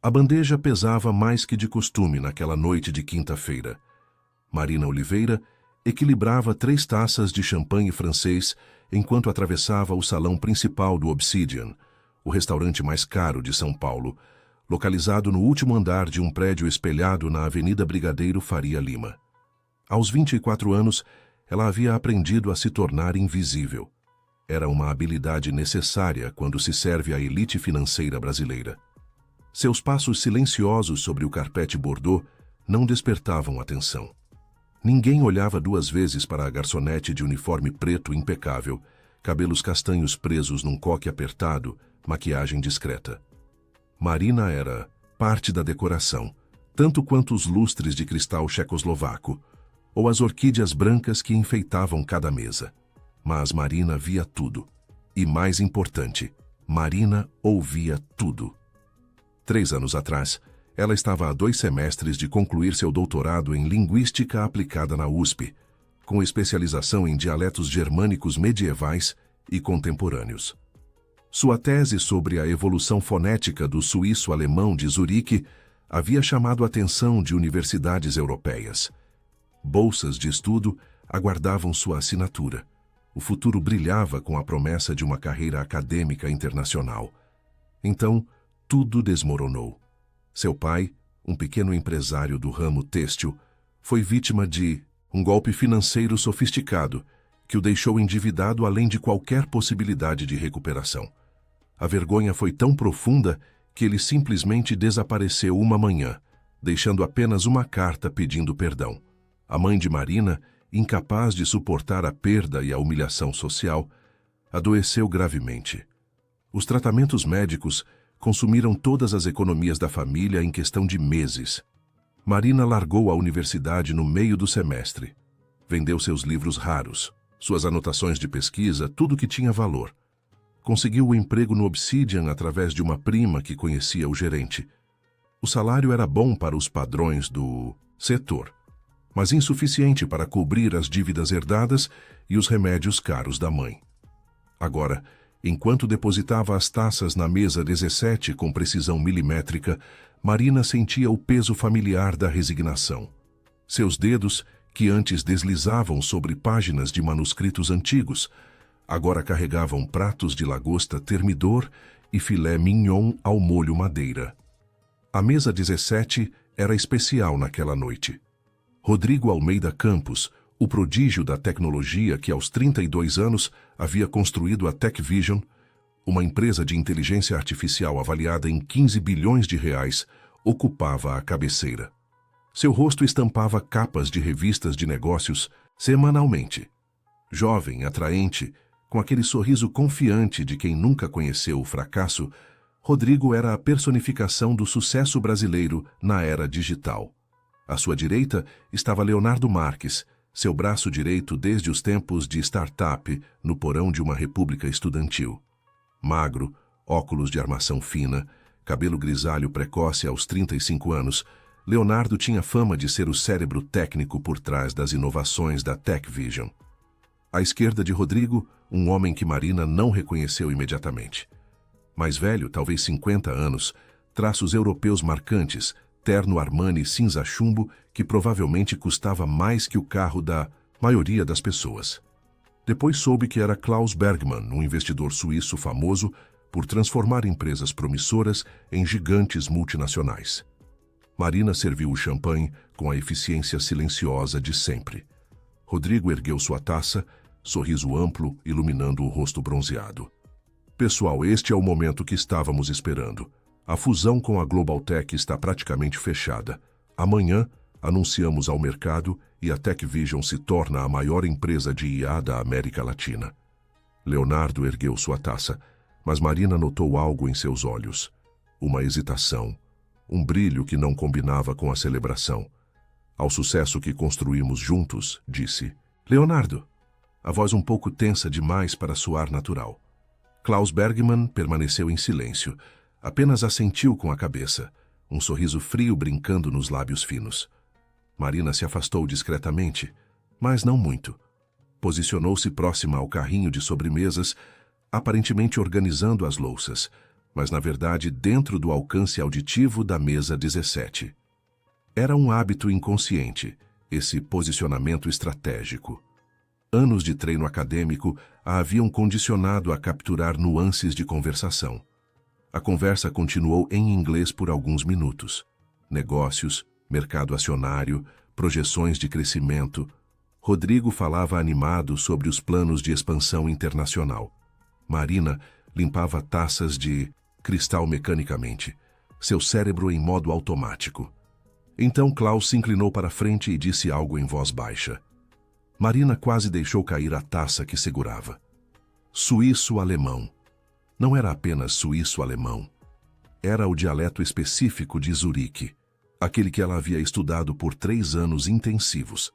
A bandeja pesava mais que de costume naquela noite de quinta-feira. Marina Oliveira equilibrava 3 taças de champanhe francês enquanto atravessava o salão principal do Obsidian, o restaurante mais caro de São Paulo, localizado no último andar de um prédio espelhado na Avenida Brigadeiro Faria Lima. Aos 24 anos, ela havia aprendido a se tornar invisível. Era uma habilidade necessária quando se serve à elite financeira brasileira. Seus passos silenciosos sobre o carpete bordô não despertavam atenção. Ninguém olhava 2 vezes para a garçonete de uniforme preto impecável, cabelos castanhos presos num coque apertado, maquiagem discreta. Marina era parte da decoração, tanto quanto os lustres de cristal checoslovaco, ou as orquídeas brancas que enfeitavam cada mesa. Mas Marina via tudo. E mais importante, Marina ouvia tudo. 3 anos atrás, ela estava a 2 semestres de concluir seu doutorado em Linguística Aplicada na USP, com especialização em dialetos germânicos medievais e contemporâneos. Sua tese sobre a evolução fonética do suíço-alemão de Zurique havia chamado a atenção de universidades europeias. Bolsas de estudo aguardavam sua assinatura. O futuro brilhava com a promessa de uma carreira acadêmica internacional. Então, tudo desmoronou. Seu pai, um pequeno empresário do ramo têxtil, foi vítima de um golpe financeiro sofisticado que o deixou endividado além de qualquer possibilidade de recuperação. A vergonha foi tão profunda que ele simplesmente desapareceu uma manhã, deixando apenas uma carta pedindo perdão. A mãe de Marina, incapaz de suportar a perda e a humilhação social, adoeceu gravemente. Os tratamentos médicos consumiram todas as economias da família em questão de meses. Marina largou a universidade no meio do semestre. Vendeu seus livros raros, suas anotações de pesquisa, tudo que tinha valor. Conseguiu o emprego no Obsidian através de uma prima que conhecia o gerente. O salário era bom para os padrões do setor, mas insuficiente para cobrir as dívidas herdadas e os remédios caros da mãe. Agora, enquanto depositava as taças na mesa 17 com precisão milimétrica, Marina sentia o peso familiar da resignação. Seus dedos, que antes deslizavam sobre páginas de manuscritos antigos, agora carregavam pratos de lagosta termidor e filé mignon ao molho madeira. A mesa 17 era especial naquela noite. Rodrigo Almeida Campos, o prodígio da tecnologia que aos 32 anos havia construído a TechVision, uma empresa de inteligência artificial avaliada em 15 bilhões de reais, ocupava a cabeceira. Seu rosto estampava capas de revistas de negócios semanalmente. Jovem, atraente, com aquele sorriso confiante de quem nunca conheceu o fracasso, Rodrigo era a personificação do sucesso brasileiro na era digital. À sua direita estava Leonardo Marques, seu braço direito desde os tempos de startup no porão de uma república estudantil. Magro, óculos de armação fina, cabelo grisalho precoce aos 35 anos, Leonardo tinha fama de ser o cérebro técnico por trás das inovações da TechVision. À esquerda de Rodrigo, um homem que Marina não reconheceu imediatamente. Mais velho, talvez 50 anos, traços europeus marcantes, terno Armani cinza chumbo que provavelmente custava mais que o carro da maioria das pessoas. Depois soube que era Klaus Bergmann, um investidor suíço famoso por transformar empresas promissoras em gigantes multinacionais. Marina serviu o champanhe com a eficiência silenciosa de sempre. Rodrigo ergueu sua taça, sorriso amplo iluminando o rosto bronzeado. Pessoal, este é o momento que estávamos esperando. A fusão com a Global Tech está praticamente fechada. Amanhã, anunciamos ao mercado e a TechVision se torna a maior empresa de IA da América Latina. Leonardo ergueu sua taça, mas Marina notou algo em seus olhos. Uma hesitação, um brilho que não combinava com a celebração. Ao sucesso que construímos juntos, disse: Leonardo, a voz um pouco tensa demais para soar natural. Klaus Bergmann permaneceu em silêncio, apenas assentiu com a cabeça, um sorriso frio brincando nos lábios finos. Marina se afastou discretamente, mas não muito. Posicionou-se próxima ao carrinho de sobremesas, aparentemente organizando as louças, mas na verdade dentro do alcance auditivo da mesa 17. Era um hábito inconsciente, esse posicionamento estratégico. Anos de treino acadêmico a haviam condicionado a capturar nuances de conversação. A conversa continuou em inglês por alguns minutos. Negócios, mercado acionário, projeções de crescimento. Rodrigo falava animado sobre os planos de expansão internacional. Marina limpava taças de cristal mecanicamente, seu cérebro em modo automático. Então Klaus se inclinou para frente e disse algo em voz baixa. Marina quase deixou cair a taça que segurava. Suíço-alemão. Não era apenas suíço-alemão. Era o dialeto específico de Zurique, aquele que ela havia estudado por 3 anos intensivos,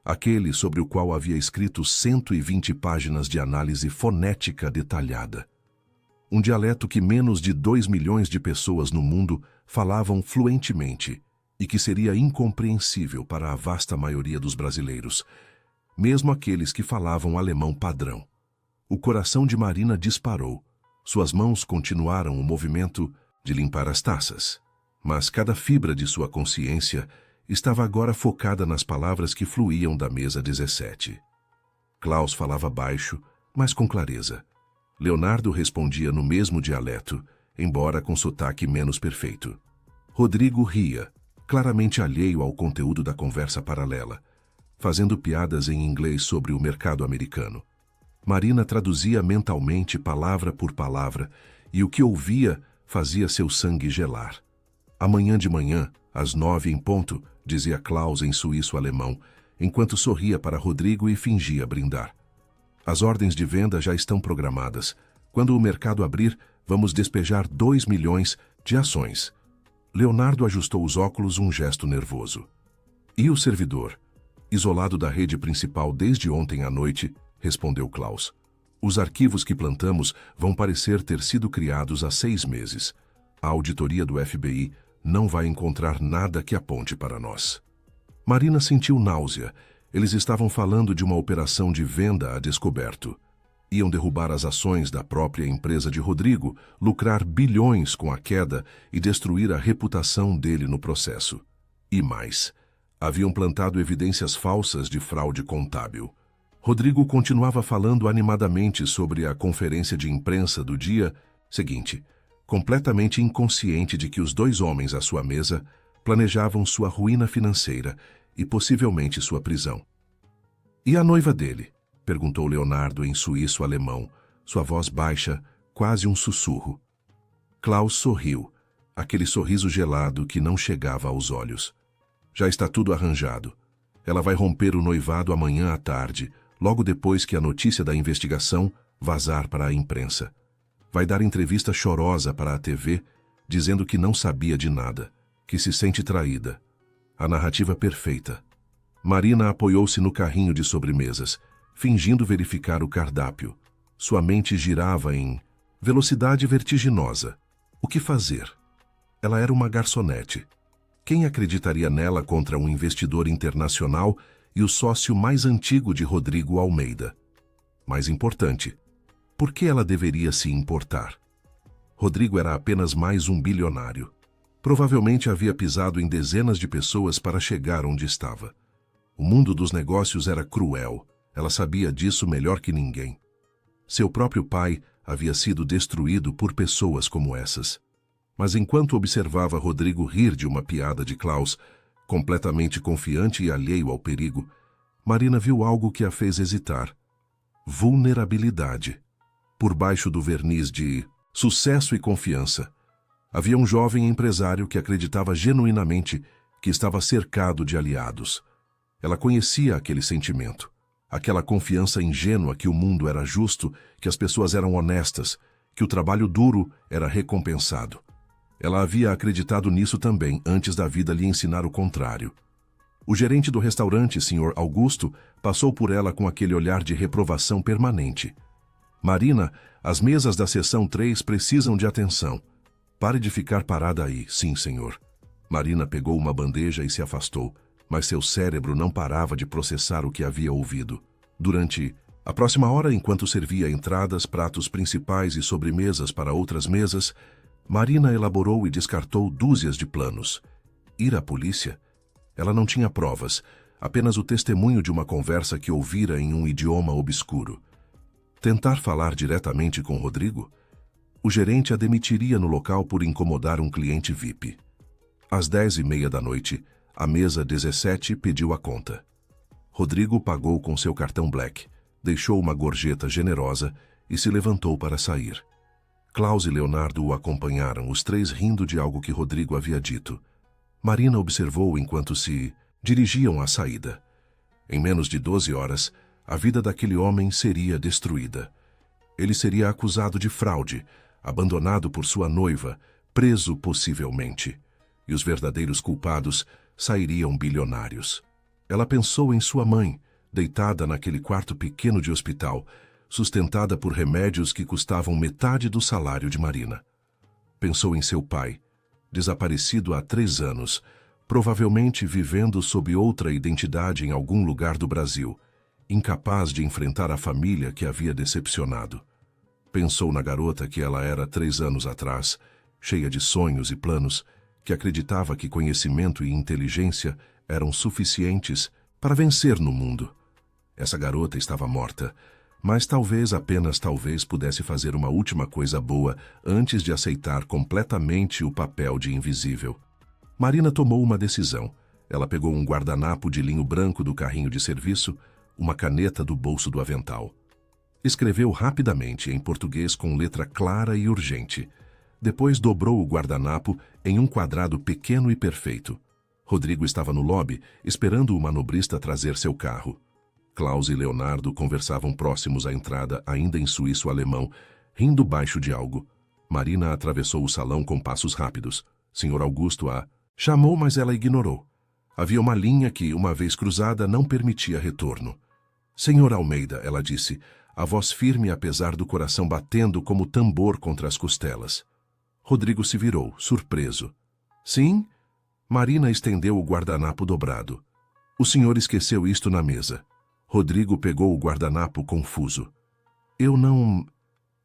aquele sobre o qual havia escrito 120 páginas de análise fonética detalhada. Um dialeto que menos de 2 milhões de pessoas no mundo falavam fluentemente e que seria incompreensível para a vasta maioria dos brasileiros, mesmo aqueles que falavam alemão padrão. O coração de Marina disparou. Suas mãos continuaram o movimento de limpar as taças, mas cada fibra de sua consciência estava agora focada nas palavras que fluíam da mesa 17. Klaus falava baixo, mas com clareza. Leonardo respondia no mesmo dialeto, embora com sotaque menos perfeito. Rodrigo ria, claramente alheio ao conteúdo da conversa paralela, fazendo piadas em inglês sobre o mercado americano. Marina traduzia mentalmente palavra por palavra, e o que ouvia fazia seu sangue gelar. Amanhã de manhã, às 9 em ponto, dizia Klaus em suíço-alemão, enquanto sorria para Rodrigo e fingia brindar. As ordens de venda já estão programadas. Quando o mercado abrir, vamos despejar 2 milhões de ações. Leonardo ajustou os óculos, um gesto nervoso. E o servidor? Isolado da rede principal desde ontem à noite, respondeu Klaus. Os arquivos que plantamos vão parecer ter sido criados há 6 meses. A auditoria do FBI não vai encontrar nada que aponte para nós. Marina sentiu náusea. Eles estavam falando de uma operação de venda a descoberto. Iam derrubar as ações da própria empresa de Rodrigo, lucrar bilhões com a queda e destruir a reputação dele no processo. E mais, haviam plantado evidências falsas de fraude contábil. Rodrigo continuava falando animadamente sobre a conferência de imprensa do dia seguinte, completamente inconsciente de que os 2 homens à sua mesa planejavam sua ruína financeira e possivelmente sua prisão. E a noiva dele? Perguntou Leonardo em suíço-alemão, sua voz baixa, quase um sussurro. Klaus sorriu, aquele sorriso gelado que não chegava aos olhos. Já está tudo arranjado. Ela vai romper o noivado amanhã à tarde, logo depois que a notícia da investigação vazar para a imprensa. Vai dar entrevista chorosa para a TV, dizendo que não sabia de nada, que se sente traída. A narrativa perfeita. Marina apoiou-se no carrinho de sobremesas, fingindo verificar o cardápio. Sua mente girava em velocidade vertiginosa. O que fazer? Ela era uma garçonete. Quem acreditaria nela contra um investidor internacional e o sócio mais antigo de Rodrigo Almeida? Mais importante, por que ela deveria se importar? Rodrigo era apenas mais um bilionário. Provavelmente havia pisado em dezenas de pessoas para chegar onde estava. O mundo dos negócios era cruel. Ela sabia disso melhor que ninguém. Seu próprio pai havia sido destruído por pessoas como essas. Mas enquanto observava Rodrigo rir de uma piada de Klaus, completamente confiante e alheio ao perigo, Marina viu algo que a fez hesitar. Vulnerabilidade. Por baixo do verniz de sucesso e confiança, havia um jovem empresário que acreditava genuinamente que estava cercado de aliados. Ela conhecia aquele sentimento, aquela confiança ingênua que o mundo era justo, que as pessoas eram honestas, que o trabalho duro era recompensado. Ela havia acreditado nisso também antes da vida lhe ensinar o contrário. O gerente do restaurante, Sr. Augusto, passou por ela com aquele olhar de reprovação permanente. Marina, as mesas da seção 3 precisam de atenção. Pare de ficar parada aí, sim, senhor. Marina pegou uma bandeja e se afastou, mas seu cérebro não parava de processar o que havia ouvido. Durante a próxima hora, enquanto servia entradas, pratos principais e sobremesas para outras mesas, Marina elaborou e descartou dúzias de planos. Ir à polícia? Ela não tinha provas, apenas o testemunho de uma conversa que ouvira em um idioma obscuro. Tentar falar diretamente com Rodrigo? O gerente a demitiria no local por incomodar um cliente VIP. Às 10h30 da noite, a mesa 17 pediu a conta. Rodrigo pagou com seu cartão Black, deixou uma gorjeta generosa e se levantou para sair. Klaus e Leonardo o acompanharam, os três rindo de algo que Rodrigo havia dito. Marina observou enquanto se dirigiam à saída. Em menos de 12 horas, a vida daquele homem seria destruída. Ele seria acusado de fraude, abandonado por sua noiva, preso possivelmente. E os verdadeiros culpados sairiam bilionários. Ela pensou em sua mãe, deitada naquele quarto pequeno de hospital, sustentada por remédios que custavam metade do salário de Marina. Pensou em seu pai, desaparecido há 3 anos, provavelmente vivendo sob outra identidade em algum lugar do Brasil, incapaz de enfrentar a família que havia decepcionado. Pensou na garota que ela era 3 anos atrás, cheia de sonhos e planos, que acreditava que conhecimento e inteligência eram suficientes para vencer no mundo. Essa garota estava morta, mas talvez, apenas talvez, pudesse fazer uma última coisa boa antes de aceitar completamente o papel de invisível. Marina tomou uma decisão. Ela pegou um guardanapo de linho branco do carrinho de serviço, uma caneta do bolso do avental. Escreveu rapidamente em português com letra clara e urgente. Depois dobrou o guardanapo em um quadrado pequeno e perfeito. Rodrigo estava no lobby, esperando o manobrista trazer seu carro. Klaus e Leonardo conversavam próximos à entrada, ainda em suíço-alemão, rindo baixo de algo. Marina atravessou o salão com passos rápidos. Sr. Augusto a chamou, mas ela ignorou. Havia uma linha que, uma vez cruzada, não permitia retorno. Sr. Almeida, ela disse, a voz firme apesar do coração batendo como tambor contra as costelas. Rodrigo se virou, surpreso. Sim? Marina estendeu o guardanapo dobrado. O senhor esqueceu isto na mesa. Rodrigo pegou o guardanapo confuso. Eu não...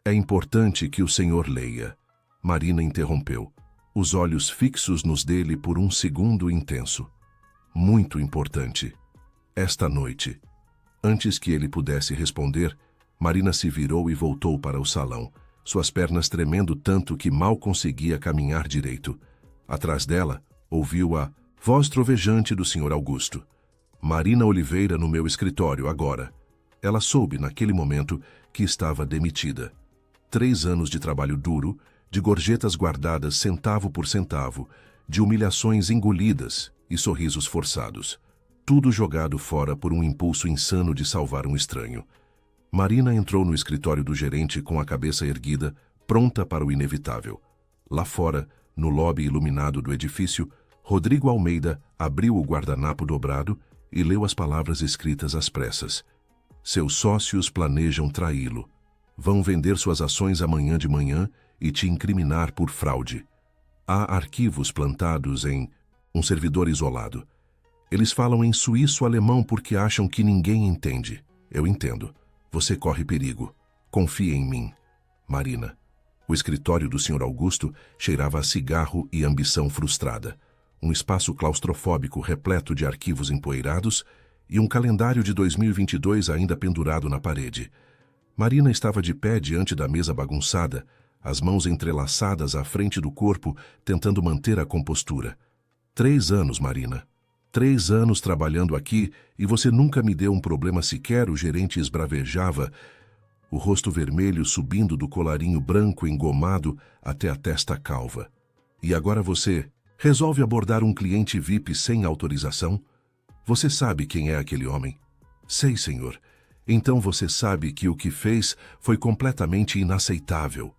É importante que o senhor leia. Marina interrompeu, os olhos fixos nos dele por um segundo intenso. Muito importante. Esta noite. Antes que ele pudesse responder, Marina se virou e voltou para o salão, suas pernas tremendo tanto que mal conseguia caminhar direito. Atrás dela, ouviu a voz trovejante do Sr. Augusto. Marina Oliveira no meu escritório agora. Ela soube, naquele momento, que estava demitida. 3 anos de trabalho duro, de gorjetas guardadas centavo por centavo, de humilhações engolidas e sorrisos forçados. Tudo jogado fora por um impulso insano de salvar um estranho. Marina entrou no escritório do gerente com a cabeça erguida, pronta para o inevitável. Lá fora, no lobby iluminado do edifício, Rodrigo Almeida abriu o guardanapo dobrado e leu as palavras escritas às pressas. Seus sócios planejam traí-lo. Vão vender suas ações amanhã de manhã e te incriminar por fraude. Há arquivos plantados em um servidor isolado. Eles falam em suíço-alemão porque acham que ninguém entende. Eu entendo. Você corre perigo. Confie em mim. Marina. O escritório do Sr. Augusto cheirava a cigarro e ambição frustrada. Um espaço claustrofóbico repleto de arquivos empoeirados e um calendário de 2022 ainda pendurado na parede. Marina estava de pé diante da mesa bagunçada, as mãos entrelaçadas à frente do corpo, tentando manter a compostura. 3 anos, Marina. 3 anos trabalhando aqui e você nunca me deu um problema sequer, o gerente esbravejava, o rosto vermelho subindo do colarinho branco engomado até a testa calva. E agora você resolve abordar um cliente VIP sem autorização? Você sabe quem é aquele homem? Sei, senhor. Então você sabe que o que fez foi completamente inaceitável.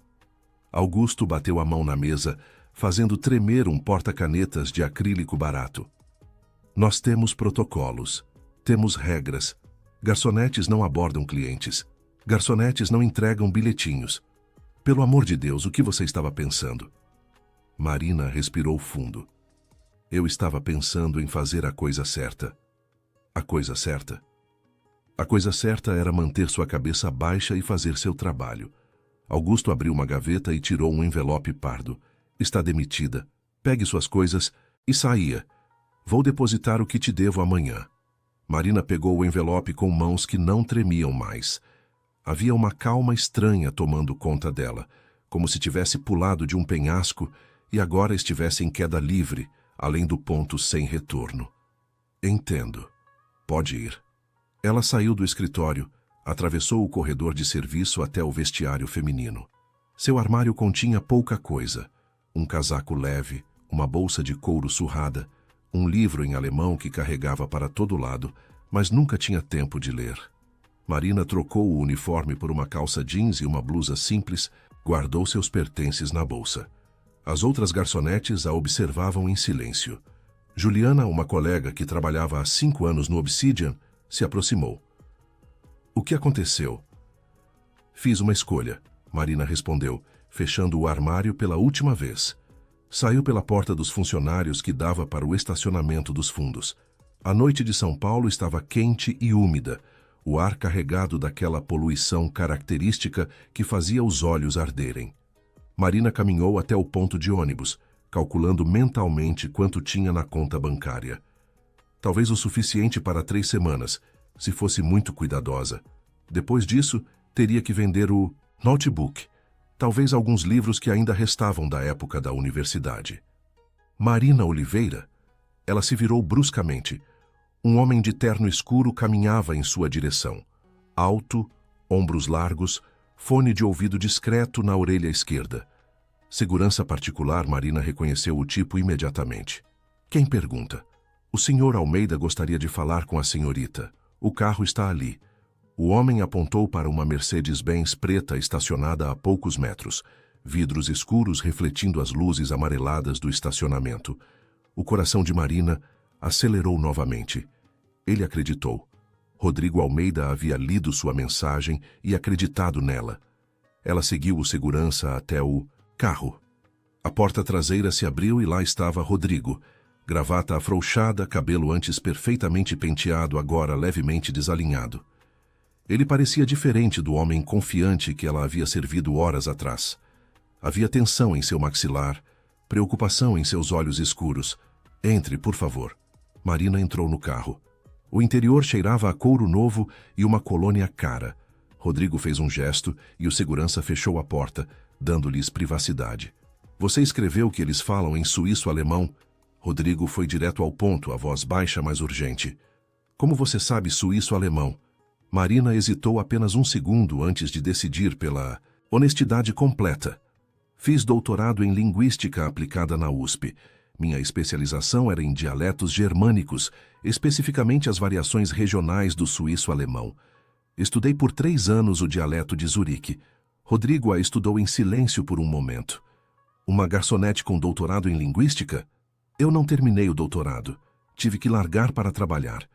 Augusto bateu a mão na mesa, fazendo tremer um porta-canetas de acrílico barato. Nós temos protocolos, temos regras. Garçonetes não abordam clientes. Garçonetes não entregam bilhetinhos. Pelo amor de Deus, o que você estava pensando? Marina respirou fundo. Eu estava pensando em fazer a coisa certa. A coisa certa? A coisa certa era manter sua cabeça baixa e fazer seu trabalho. Augusto abriu uma gaveta e tirou um envelope pardo. Está demitida. Pegue suas coisas e saia. Vou depositar o que te devo amanhã. Marina pegou o envelope com mãos que não tremiam mais. Havia uma calma estranha tomando conta dela, como se tivesse pulado de um penhasco e agora estivesse em queda livre, além do ponto sem retorno. Entendo. Pode ir. Ela saiu do escritório, atravessou o corredor de serviço até o vestiário feminino. Seu armário continha pouca coisa. Um casaco leve, uma bolsa de couro surrada, um livro em alemão que carregava para todo lado, mas nunca tinha tempo de ler. Marina trocou o uniforme por uma calça jeans e uma blusa simples, guardou seus pertences na bolsa. As outras garçonetes a observavam em silêncio. Juliana, uma colega que trabalhava há 5 anos no Obsidian, se aproximou. O que aconteceu? Fiz uma escolha, Marina respondeu, fechando o armário pela última vez. Saiu pela porta dos funcionários que dava para o estacionamento dos fundos. A noite de São Paulo estava quente e úmida, o ar carregado daquela poluição característica que fazia os olhos arderem. Marina caminhou até o ponto de ônibus, calculando mentalmente quanto tinha na conta bancária. Talvez o suficiente para 3 semanas, se fosse muito cuidadosa. Depois disso, teria que vender o notebook, talvez alguns livros que ainda restavam da época da universidade. Marina Oliveira? Ela se virou bruscamente. Um homem de terno escuro caminhava em sua direção. Alto, ombros largos, fone de ouvido discreto na orelha esquerda. Segurança particular, Marina reconheceu o tipo imediatamente. Quem pergunta? O senhor Almeida gostaria de falar com a senhorita. O carro está ali. O homem apontou para uma Mercedes-Benz preta estacionada a poucos metros, vidros escuros refletindo as luzes amareladas do estacionamento. O coração de Marina acelerou novamente. Ele acreditou. Rodrigo Almeida havia lido sua mensagem e acreditado nela. Ela seguiu o segurança até o carro. A porta traseira se abriu e lá estava Rodrigo. Gravata afrouxada, cabelo antes perfeitamente penteado, agora levemente desalinhado. Ele parecia diferente do homem confiante que ela havia servido horas atrás. Havia tensão em seu maxilar, preocupação em seus olhos escuros. Entre, por favor. Marina entrou no carro. O interior cheirava a couro novo e uma colônia cara. Rodrigo fez um gesto e o segurança fechou a porta, dando-lhes privacidade. Você escreveu que eles falam em suíço-alemão? Rodrigo foi direto ao ponto, a voz baixa, mas urgente. Como você sabe suíço-alemão? Marina hesitou apenas um segundo antes de decidir pela honestidade completa. Fiz doutorado em linguística aplicada na USP. Minha especialização era em dialetos germânicos, especificamente as variações regionais do suíço-alemão. Estudei por 3 anos o dialeto de Zurique. Rodrigo a estudou em silêncio por um momento. Uma garçonete com doutorado em linguística? Eu não terminei o doutorado. Tive que largar para trabalhar.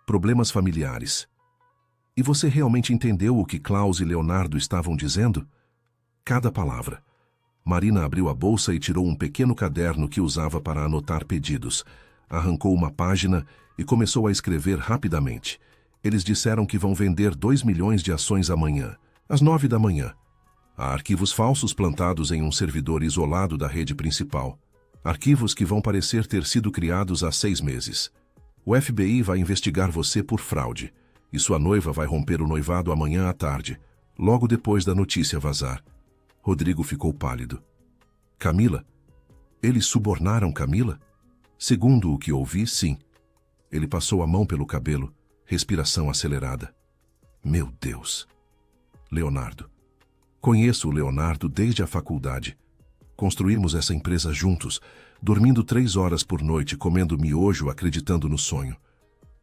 Problemas familiares. E você realmente entendeu o que Klaus e Leonardo estavam dizendo? Cada palavra. Marina abriu a bolsa e tirou um pequeno caderno que usava para anotar pedidos. Arrancou uma página e começou a escrever rapidamente. Eles disseram que vão vender 2 milhões de ações amanhã, às 9 da manhã. Há arquivos falsos plantados em um servidor isolado da rede principal. Arquivos que vão parecer ter sido criados há 6 meses. O FBI vai investigar você por fraude. E sua noiva vai romper o noivado amanhã à tarde, logo depois da notícia vazar. Rodrigo ficou pálido. Camila? Eles subornaram Camila? Segundo o que ouvi, sim. Ele passou a mão pelo cabelo, respiração acelerada. Meu Deus! Leonardo. Conheço o Leonardo desde a faculdade. Construímos essa empresa juntos, dormindo 3 horas por noite, comendo miojo, acreditando no sonho.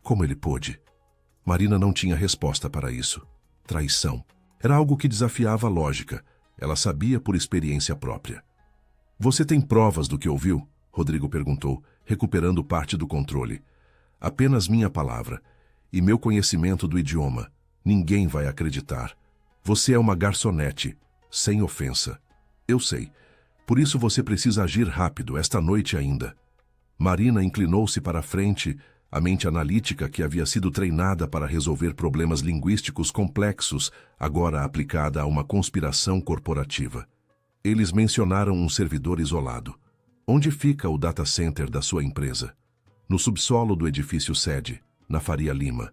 Como ele pôde? Marina não tinha resposta para isso. Traição. Era algo que desafiava a lógica. Ela sabia por experiência própria. Você tem provas do que ouviu? Rodrigo perguntou, recuperando parte do controle. Apenas minha palavra. E meu conhecimento do idioma. Ninguém vai acreditar. Você é uma garçonete. Sem ofensa. Eu sei. Por isso você precisa agir rápido, esta noite ainda. Marina inclinou-se para a frente, a mente analítica que havia sido treinada para resolver problemas linguísticos complexos, agora aplicada a uma conspiração corporativa. Eles mencionaram um servidor isolado. Onde fica o data center da sua empresa? No subsolo do edifício sede, na Faria Lima.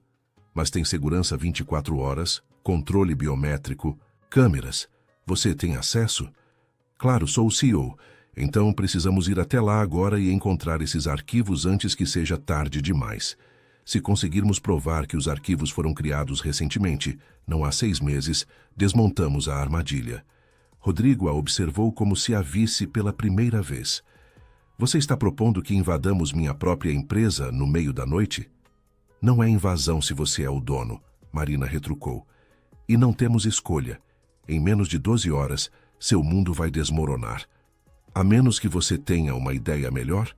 Mas tem segurança 24 horas, controle biométrico, câmeras. Você tem acesso? Claro, sou o CEO. Então precisamos ir até lá agora e encontrar esses arquivos antes que seja tarde demais. Se conseguirmos provar que os arquivos foram criados recentemente, não há 6 meses, desmontamos a armadilha. Rodrigo a observou como se a visse pela primeira vez. Você está propondo que invadamos minha própria empresa no meio da noite? Não é invasão se você é o dono, Marina retrucou. E não temos escolha. Em menos de 12 horas, seu mundo vai desmoronar. A menos que você tenha uma ideia melhor?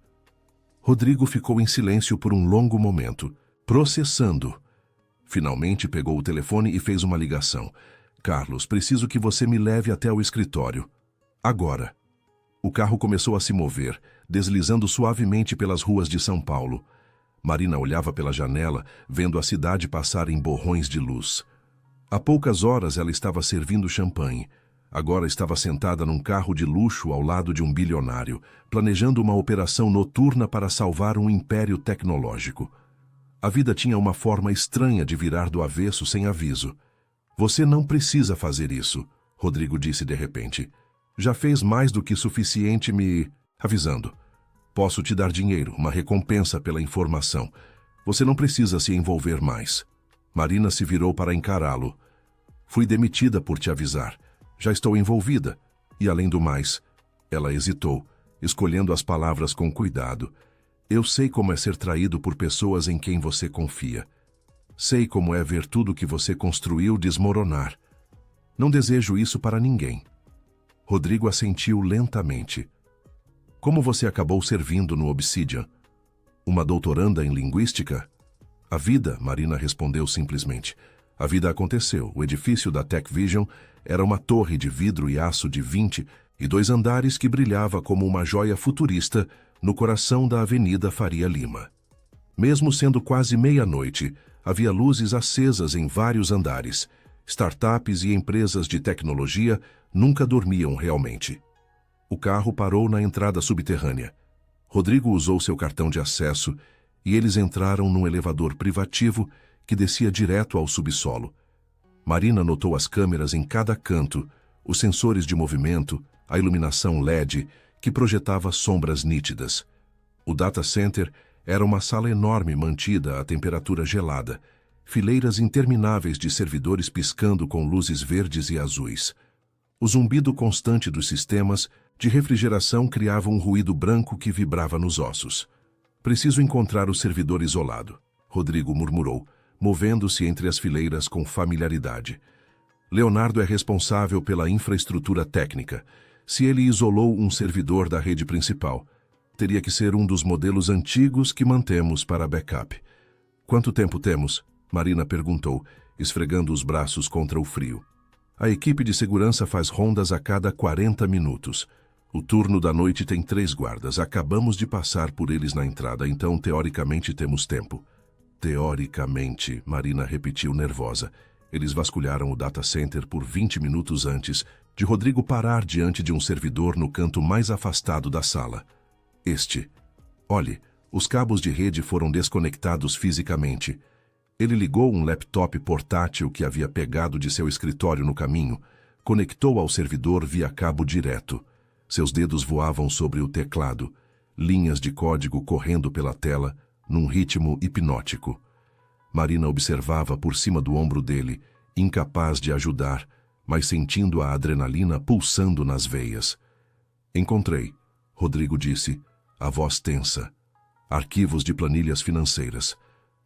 Rodrigo ficou em silêncio por um longo momento, processando. Finalmente pegou o telefone e fez uma ligação. Carlos, preciso que você me leve até o escritório. Agora. O carro começou a se mover, deslizando suavemente pelas ruas de São Paulo. Marina olhava pela janela, vendo a cidade passar em borrões de luz. Há poucas horas ela estava servindo champanhe. Agora estava sentada num carro de luxo ao lado de um bilionário, planejando uma operação noturna para salvar um império tecnológico. A vida tinha uma forma estranha de virar do avesso sem aviso. Você não precisa fazer isso, Rodrigo disse de repente. Já fez mais do que suficiente me avisando. Posso te dar dinheiro, uma recompensa pela informação. Você não precisa se envolver mais. Marina se virou para encará-lo. Fui demitida por te avisar. Já estou envolvida. E além do mais, ela hesitou, escolhendo as palavras com cuidado. Eu sei como é ser traído por pessoas em quem você confia. Sei como é ver tudo que você construiu desmoronar. Não desejo isso para ninguém. Rodrigo assentiu lentamente. Como você acabou servindo no Obsidian? Uma doutoranda em linguística? A vida, Marina respondeu simplesmente. A vida aconteceu. O edifício da Tech Vision era uma torre de vidro e aço de 22 andares que brilhava como uma joia futurista no coração da Avenida Faria Lima. Mesmo sendo quase meia-noite, havia luzes acesas em vários andares. Startups e empresas de tecnologia nunca dormiam realmente. O carro parou na entrada subterrânea. Rodrigo usou seu cartão de acesso e eles entraram num elevador privativo que descia direto ao subsolo. Marina notou as câmeras em cada canto, os sensores de movimento, a iluminação LED que projetava sombras nítidas. O data center era uma sala enorme mantida a temperatura gelada, fileiras intermináveis de servidores piscando com luzes verdes e azuis. O zumbido constante dos sistemas de refrigeração criava um ruído branco que vibrava nos ossos. Preciso encontrar o servidor isolado, Rodrigo murmurou, movendo-se entre as fileiras com familiaridade. Leonardo é responsável pela infraestrutura técnica. Se ele isolou um servidor da rede principal, teria que ser um dos modelos antigos que mantemos para backup. Quanto tempo temos? Marina perguntou, esfregando os braços contra o frio. A equipe de segurança faz rondas a cada 40 minutos. O turno da noite tem 3 guardas. Acabamos de passar por eles na entrada, então teoricamente temos tempo. Teoricamente, Marina repetiu nervosa. Eles vasculharam o data center por 20 minutos antes de Rodrigo parar diante de um servidor no canto mais afastado da sala. Olhe, os cabos de rede foram desconectados fisicamente. Ele ligou um laptop portátil que havia pegado de seu escritório no caminho, conectou ao servidor via cabo direto. Seus dedos voavam sobre o teclado, linhas de código correndo pela tela, num ritmo hipnótico. Marina observava por cima do ombro dele, incapaz de ajudar, mas sentindo a adrenalina pulsando nas veias. Encontrei, Rodrigo disse, a voz tensa. Arquivos de planilhas financeiras.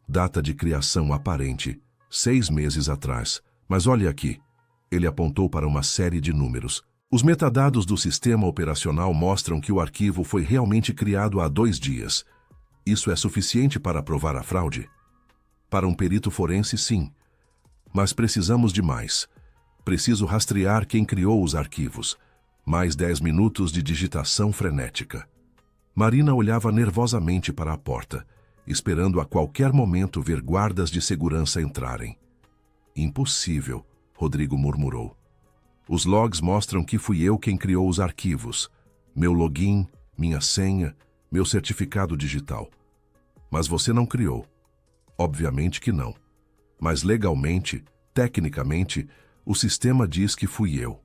Data de criação aparente, 6 meses atrás. Mas olhe aqui. Ele apontou para uma série de números. Os metadados do sistema operacional mostram que o arquivo foi realmente criado há 2 dias. Isso é suficiente para provar a fraude? Para um perito forense, sim. Mas precisamos de mais. Preciso rastrear quem criou os arquivos. Mais 10 minutos de digitação frenética. Marina olhava nervosamente para a porta, esperando a qualquer momento ver guardas de segurança entrarem. Impossível, Rodrigo murmurou. Os logs mostram que fui eu quem criou os arquivos. Meu login, minha senha, meu certificado digital. Mas você não criou. Obviamente que não. Mas legalmente, tecnicamente, o sistema diz que fui eu.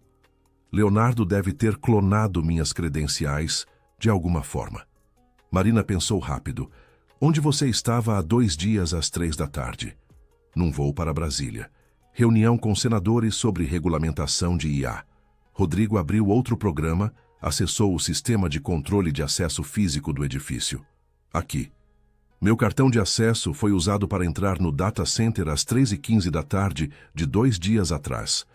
Leonardo deve ter clonado minhas credenciais de alguma forma. Marina pensou rápido. Onde você estava há 2 dias às 3 da tarde? Num voo para Brasília. Reunião com senadores sobre regulamentação de IA. Rodrigo abriu outro programa, acessou o sistema de controle de acesso físico do edifício. Aqui. Meu cartão de acesso foi usado para entrar no data center às 3h15 da tarde de 2 dias atrás.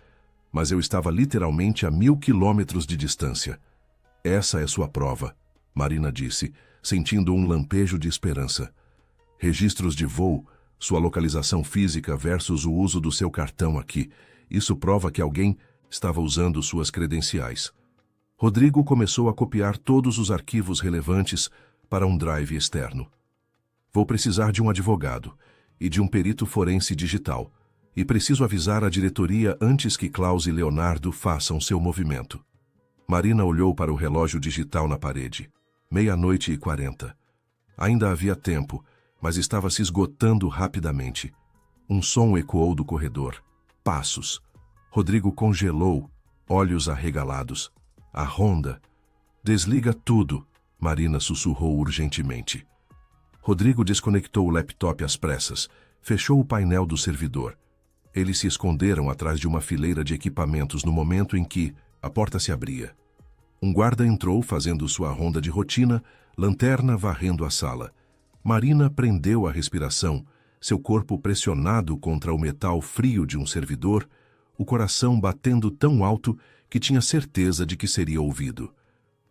Mas eu estava literalmente a 1000 quilômetros de distância. Essa é sua prova, Marina disse, sentindo um lampejo de esperança. Registros de voo, sua localização física versus o uso do seu cartão aqui. Isso prova que alguém estava usando suas credenciais. Rodrigo começou a copiar todos os arquivos relevantes para um drive externo. Vou precisar de um advogado e de um perito forense digital. E preciso avisar a diretoria antes que Klaus e Leonardo façam seu movimento. Marina olhou para o relógio digital na parede. 00:40. Ainda havia tempo, mas estava se esgotando rapidamente. Um som ecoou do corredor. Passos. Rodrigo congelou, olhos arregalados. A Honda. Desliga tudo, Marina sussurrou urgentemente. Rodrigo desconectou o laptop às pressas, fechou o painel do servidor. Eles se esconderam atrás de uma fileira de equipamentos no momento em que a porta se abria. Um guarda entrou fazendo sua ronda de rotina, lanterna varrendo a sala. Marina prendeu a respiração, seu corpo pressionado contra o metal frio de um servidor, o coração batendo tão alto que tinha certeza de que seria ouvido.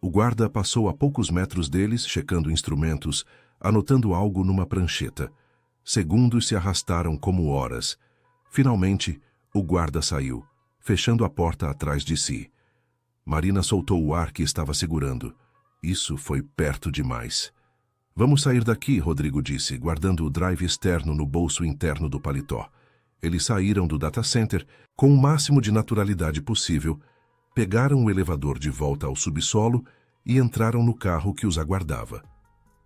O guarda passou a poucos metros deles, checando instrumentos, anotando algo numa prancheta. Segundos se arrastaram como horas. Finalmente, o guarda saiu, fechando a porta atrás de si. Marina soltou o ar que estava segurando. Isso foi perto demais. Vamos sair daqui, Rodrigo disse, guardando o drive externo no bolso interno do paletó. Eles saíram do data center com o máximo de naturalidade possível, pegaram o elevador de volta ao subsolo e entraram no carro que os aguardava.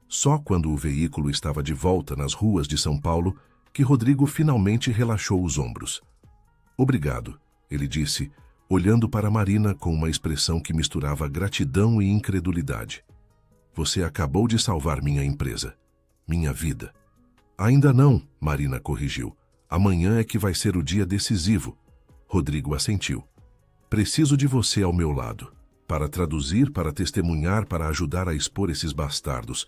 Só quando o veículo estava de volta nas ruas de São Paulo que Rodrigo finalmente relaxou os ombros. Obrigado, ele disse, olhando para Marina com uma expressão que misturava gratidão e incredulidade. Você acabou de salvar minha empresa, minha vida. Ainda não, Marina corrigiu. Amanhã é que vai ser o dia decisivo. Rodrigo assentiu. Preciso de você ao meu lado, para traduzir, para testemunhar, para ajudar a expor esses bastardos.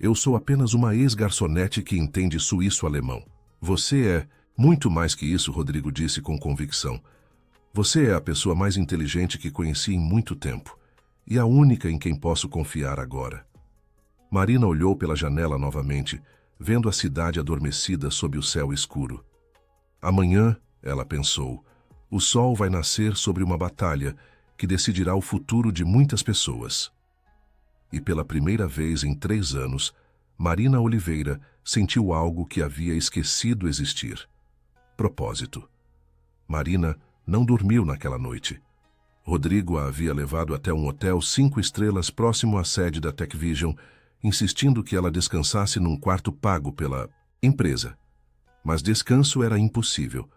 Eu sou apenas uma ex-garçonete que entende suíço-alemão. Você é muito mais que isso, Rodrigo disse com convicção. Você é a pessoa mais inteligente que conheci em muito tempo, e a única em quem posso confiar agora. Marina olhou pela janela novamente, vendo a cidade adormecida sob o céu escuro. Amanhã, ela pensou, o sol vai nascer sobre uma batalha que decidirá o futuro de muitas pessoas. E pela primeira vez em 3 anos, Marina Oliveira sentiu algo que havia esquecido existir. Propósito. Marina não dormiu naquela noite. Rodrigo a havia levado até um hotel 5 estrelas próximo à sede da TechVision, insistindo que ela descansasse num quarto pago pela empresa. Mas descanso era impossível.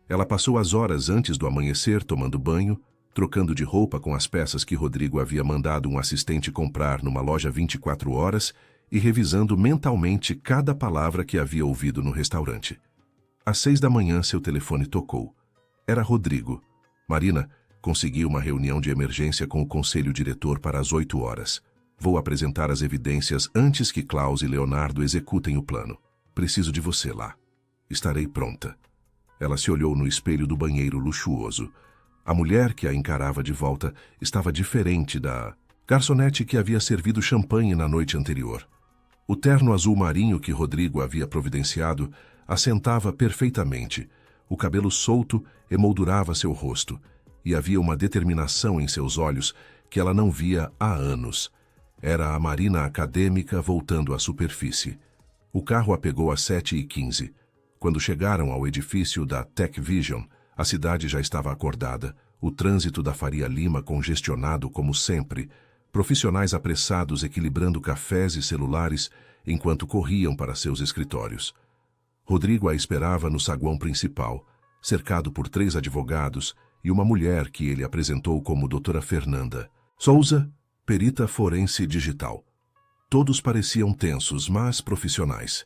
Ela passou as horas antes do amanhecer tomando banho, trocando de roupa com as peças que Rodrigo havia mandado um assistente comprar numa loja 24 horas e revisando mentalmente cada palavra que havia ouvido no restaurante. Às 6 da manhã, seu telefone tocou. Era Rodrigo. Marina, consegui uma reunião de emergência com o conselho diretor para as 8 horas. Vou apresentar as evidências antes que Klaus e Leonardo executem o plano. Preciso de você lá. Estarei pronta. Ela se olhou no espelho do banheiro luxuoso. A mulher que a encarava de volta estava diferente da garçonete que havia servido champanhe na noite anterior. O terno azul marinho que Rodrigo havia providenciado assentava perfeitamente. O cabelo solto emoldurava seu rosto, e havia uma determinação em seus olhos que ela não via há anos. Era a Marina acadêmica voltando à superfície. O carro a pegou às 7h15. Quando chegaram ao edifício da TechVision, a cidade já estava acordada, o trânsito da Faria Lima congestionado como sempre, profissionais apressados equilibrando cafés e celulares enquanto corriam para seus escritórios. Rodrigo a esperava no saguão principal, cercado por 3 advogados e uma mulher que ele apresentou como doutora Fernanda Souza, perita forense digital. Todos pareciam tensos, mas profissionais.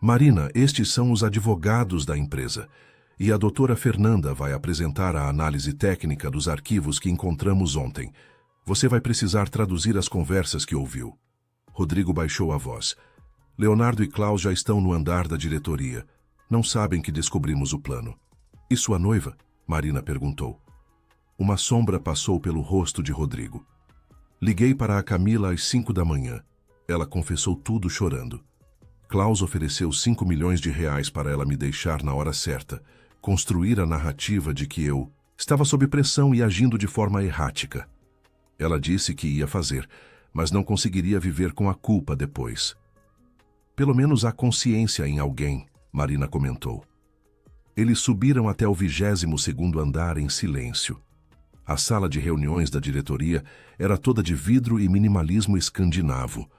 Marina, estes são os advogados da empresa, e a doutora Fernanda vai apresentar a análise técnica dos arquivos que encontramos ontem. Você vai precisar traduzir as conversas que ouviu. Rodrigo baixou a voz. Leonardo e Klaus já estão no andar da diretoria. Não sabem que descobrimos o plano. E sua noiva? Marina perguntou. Uma sombra passou pelo rosto de Rodrigo. Liguei para a Camila às 5 da manhã. Ela confessou tudo chorando. Klaus ofereceu 5 milhões de reais para ela me deixar na hora certa, construir a narrativa de que eu estava sob pressão e agindo de forma errática. Ela disse que ia fazer, mas não conseguiria viver com a culpa depois. Pelo menos há consciência em alguém, Marina comentou. Eles subiram até o 22º andar em silêncio. A sala de reuniões da diretoria era toda de vidro e minimalismo escandinavo,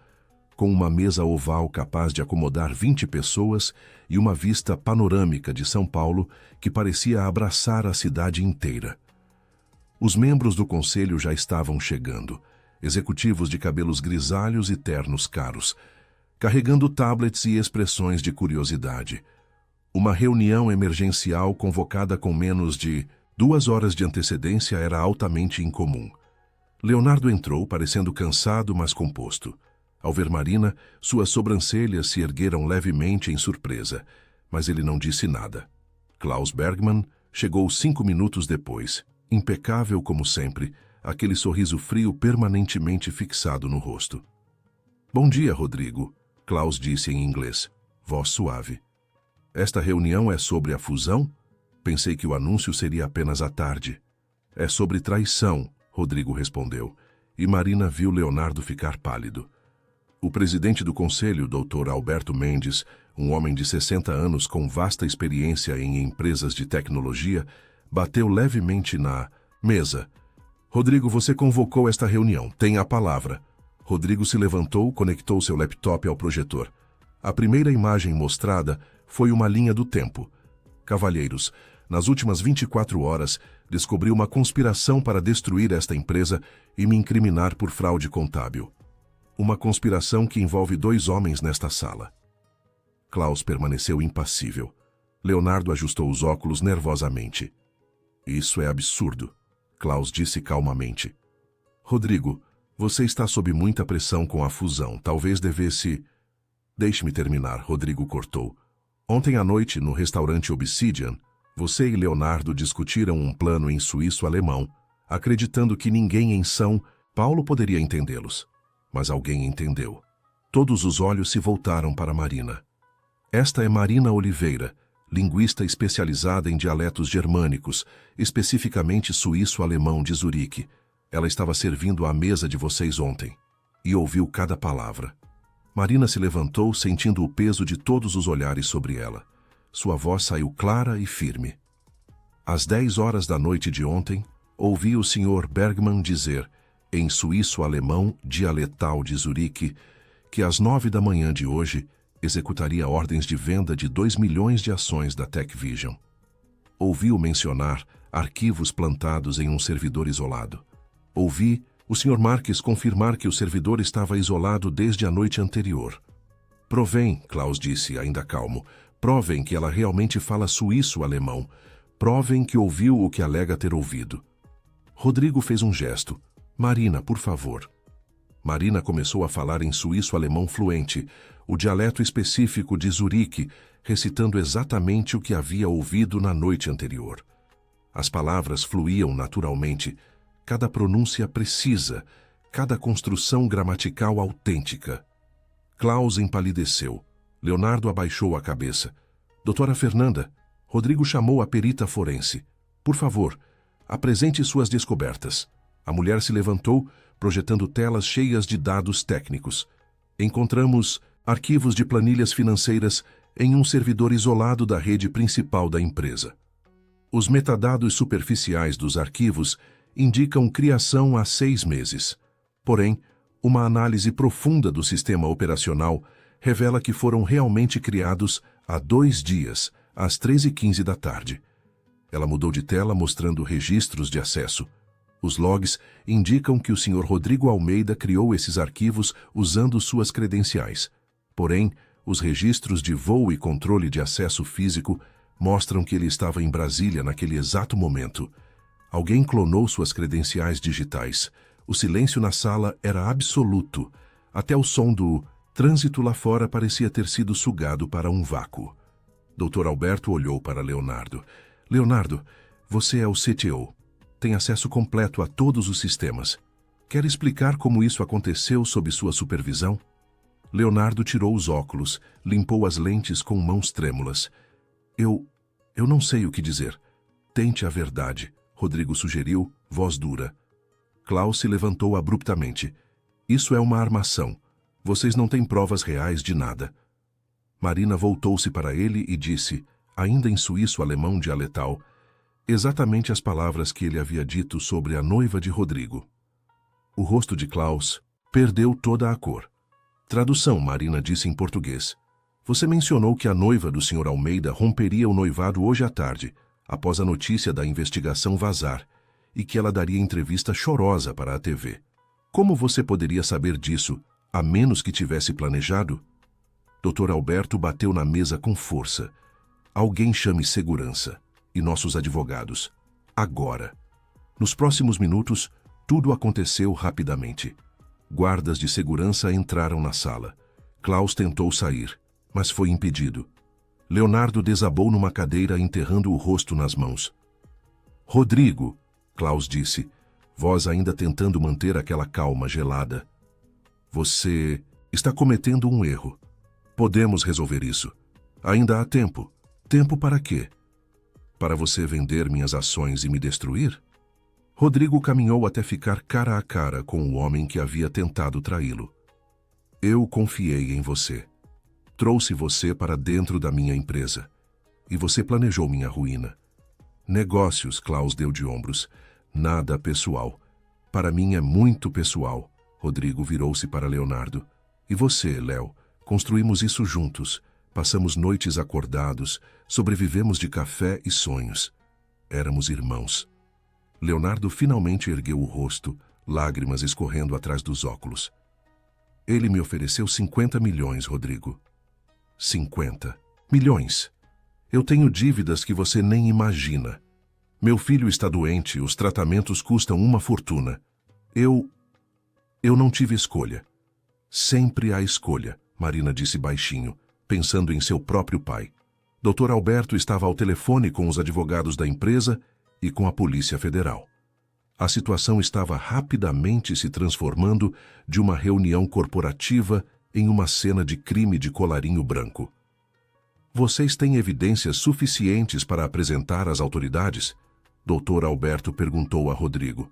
com uma mesa oval capaz de acomodar 20 pessoas e uma vista panorâmica de São Paulo que parecia abraçar a cidade inteira. Os membros do conselho já estavam chegando, executivos de cabelos grisalhos e ternos caros, carregando tablets e expressões de curiosidade. Uma reunião emergencial convocada com menos de 2 horas de antecedência era altamente incomum. Leonardo entrou, parecendo cansado, mas composto. Ao ver Marina, suas sobrancelhas se ergueram levemente em surpresa, mas ele não disse nada. Klaus Bergman chegou 5 minutos depois, impecável como sempre, aquele sorriso frio permanentemente fixado no rosto. Bom dia, Rodrigo, Klaus disse em inglês, voz suave. Esta reunião é sobre a fusão? Pensei que o anúncio seria apenas à tarde. É sobre traição, Rodrigo respondeu, e Marina viu Leonardo ficar pálido. O presidente do conselho, Dr. Alberto Mendes, um homem de 60 anos com vasta experiência em empresas de tecnologia, bateu levemente na mesa. Rodrigo, você convocou esta reunião. Tem a palavra. Rodrigo se levantou, conectou seu laptop ao projetor. A primeira imagem mostrada foi uma linha do tempo. Cavalheiros, nas últimas 24 horas, descobri uma conspiração para destruir esta empresa e me incriminar por fraude contábil. Uma conspiração que envolve 2 homens nesta sala. Klaus permaneceu impassível. Leonardo ajustou os óculos nervosamente. Isso é absurdo, Klaus disse calmamente. Rodrigo, você está sob muita pressão com a fusão. Talvez devesse... Deixe-me terminar, Rodrigo cortou. Ontem à noite, no restaurante Obsidian, você e Leonardo discutiram um plano em suíço-alemão, acreditando que ninguém em São Paulo poderia entendê-los. Mas alguém entendeu. Todos os olhos se voltaram para Marina. Esta é Marina Oliveira, linguista especializada em dialetos germânicos, especificamente suíço-alemão de Zurique. Ela estava servindo à mesa de vocês ontem, e ouviu cada palavra. Marina se levantou, sentindo o peso de todos os olhares sobre ela. Sua voz saiu clara e firme. Às 10 horas da noite de ontem, ouvi o Sr. Bergman dizer, em suíço-alemão dialetal de Zurique, que às 9 da manhã de hoje executaria ordens de venda de 2 milhões de ações da TechVision. Ouvi-o mencionar arquivos plantados em um servidor isolado. Ouvi o Sr. Marques confirmar que o servidor estava isolado desde a noite anterior. Provem, Klaus disse, ainda calmo, provem que ela realmente fala suíço-alemão. Provem que ouviu o que alega ter ouvido. Rodrigo fez um gesto. Marina, por favor. Marina começou a falar em suíço-alemão fluente, o dialeto específico de Zurique, recitando exatamente o que havia ouvido na noite anterior. As palavras fluíam naturalmente, cada pronúncia precisa, cada construção gramatical autêntica. Klaus empalideceu. Leonardo abaixou a cabeça. Doutora Fernanda, Rodrigo chamou a perita forense. Por favor, apresente suas descobertas. A mulher se levantou, projetando telas cheias de dados técnicos. Encontramos arquivos de planilhas financeiras em um servidor isolado da rede principal da empresa. Os metadados superficiais dos arquivos indicam criação há 6 meses. Porém, uma análise profunda do sistema operacional revela que foram realmente criados há 2 dias, às 13h15 da tarde. Ela mudou de tela mostrando registros de acesso. Os logs indicam que o Sr. Rodrigo Almeida criou esses arquivos usando suas credenciais. Porém, os registros de voo e controle de acesso físico mostram que ele estava em Brasília naquele exato momento. Alguém clonou suas credenciais digitais. O silêncio na sala era absoluto. Até o som do trânsito lá fora parecia ter sido sugado para um vácuo. Dr. Alberto olhou para Leonardo. Leonardo, você é o CTO. Tem acesso completo a todos os sistemas. Quer explicar como isso aconteceu sob sua supervisão? Leonardo tirou os óculos, limpou as lentes com mãos trêmulas. Eu não sei o que dizer. Tente a verdade, Rodrigo sugeriu, voz dura. Klaus se levantou abruptamente. Isso é uma armação. Vocês não têm provas reais de nada. Marina voltou-se para ele e disse, ainda em suíço-alemão dialetal, exatamente as palavras que ele havia dito sobre a noiva de Rodrigo. O rosto de Klaus perdeu toda a cor. Tradução, Marina disse em português. Você mencionou que a noiva do Sr. Almeida romperia o noivado hoje à tarde, após a notícia da investigação vazar, e que ela daria entrevista chorosa para a TV. Como você poderia saber disso, a menos que tivesse planejado? Dr. Alberto bateu na mesa com força. Alguém chame segurança e nossos advogados. Agora. Nos próximos minutos, tudo aconteceu rapidamente. Guardas de segurança entraram na sala. Klaus tentou sair, mas foi impedido. Leonardo desabou numa cadeira enterrando o rosto nas mãos. Rodrigo, Klaus disse, voz ainda tentando manter aquela calma gelada. Você está cometendo um erro. Podemos resolver isso. Ainda há tempo. Tempo para quê? Para você vender minhas ações e me destruir? Rodrigo caminhou até ficar cara a cara com o homem que havia tentado traí-lo. Eu confiei em você. Trouxe você para dentro da minha empresa. E você planejou minha ruína. Negócios, Klaus deu de ombros. Nada pessoal. Para mim é muito pessoal. Rodrigo virou-se para Leonardo. E você, Léo? Construímos isso juntos. Passamos noites acordados. Sobrevivemos de café e sonhos. Éramos irmãos. Leonardo finalmente ergueu o rosto, lágrimas escorrendo atrás dos óculos. Ele me ofereceu 50 milhões, Rodrigo. 50 milhões. Eu tenho dívidas que você nem imagina. Meu filho está doente, os tratamentos custam uma fortuna. Eu não tive escolha. Sempre há escolha, Marina disse baixinho, pensando em seu próprio pai. Dr. Alberto estava ao telefone com os advogados da empresa e com a Polícia Federal. A situação estava rapidamente se transformando de uma reunião corporativa em uma cena de crime de colarinho branco. Vocês têm evidências suficientes para apresentar às autoridades? Dr. Alberto perguntou a Rodrigo.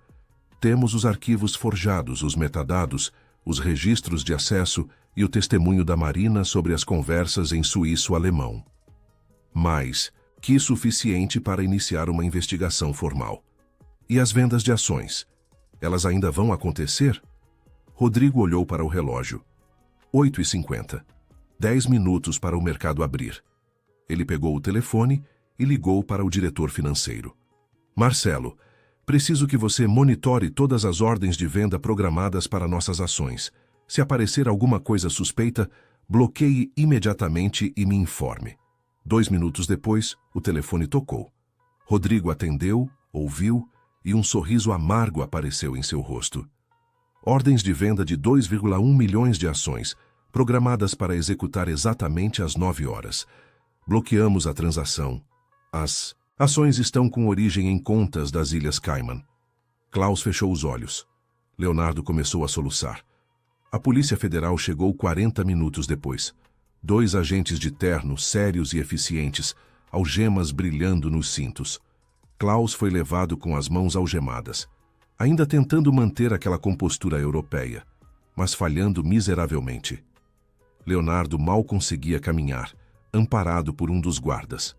Temos os arquivos forjados, os metadados, os registros de acesso e o testemunho da Marina sobre as conversas em suíço-alemão. Mais que suficiente para iniciar uma investigação formal. E as vendas de ações? Elas ainda vão acontecer? Rodrigo olhou para o relógio. 8h50. 10 minutos para o mercado abrir. Ele pegou o telefone e ligou para o diretor financeiro. Marcelo, preciso que você monitore todas as ordens de venda programadas para nossas ações. Se aparecer alguma coisa suspeita, bloqueie imediatamente e me informe. 2 minutos depois, o telefone tocou. Rodrigo atendeu, ouviu, e um sorriso amargo apareceu em seu rosto. Ordens de venda de 2,1 milhões de ações, programadas para executar exatamente às 9 horas. Bloqueamos a transação. As ações estão com origem em contas das Ilhas Cayman. Klaus fechou os olhos. Leonardo começou a soluçar. A Polícia Federal chegou 40 minutos depois. 2 agentes de terno, sérios e eficientes, algemas brilhando nos cintos. Klaus foi levado com as mãos algemadas, ainda tentando manter aquela compostura europeia, mas falhando miseravelmente. Leonardo mal conseguia caminhar, amparado por um dos guardas.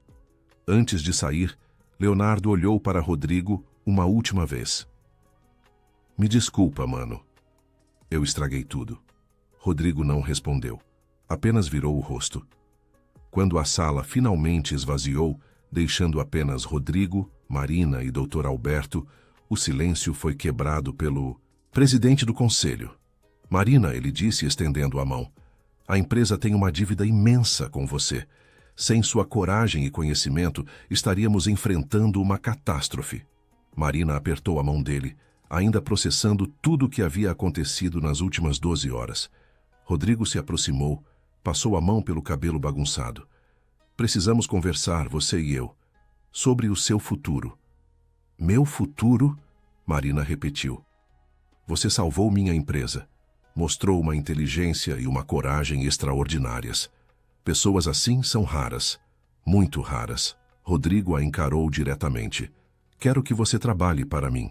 Antes de sair, Leonardo olhou para Rodrigo uma última vez. Me desculpa, mano. Eu estraguei tudo. Rodrigo não respondeu. Apenas virou o rosto. Quando a sala finalmente esvaziou, deixando apenas Rodrigo, Marina e Dr. Alberto, o silêncio foi quebrado pelo presidente do conselho. Marina, ele disse estendendo a mão, a empresa tem uma dívida imensa com você. Sem sua coragem e conhecimento, estaríamos enfrentando uma catástrofe. Marina apertou a mão dele, ainda processando tudo o que havia acontecido nas últimas 12 horas. Rodrigo se aproximou, passou a mão pelo cabelo bagunçado. Precisamos conversar, você e eu, sobre o seu futuro. Meu futuro? Marina repetiu. Você salvou minha empresa. Mostrou uma inteligência e uma coragem extraordinárias. Pessoas assim são raras, muito raras. Rodrigo a encarou diretamente. Quero que você trabalhe para mim.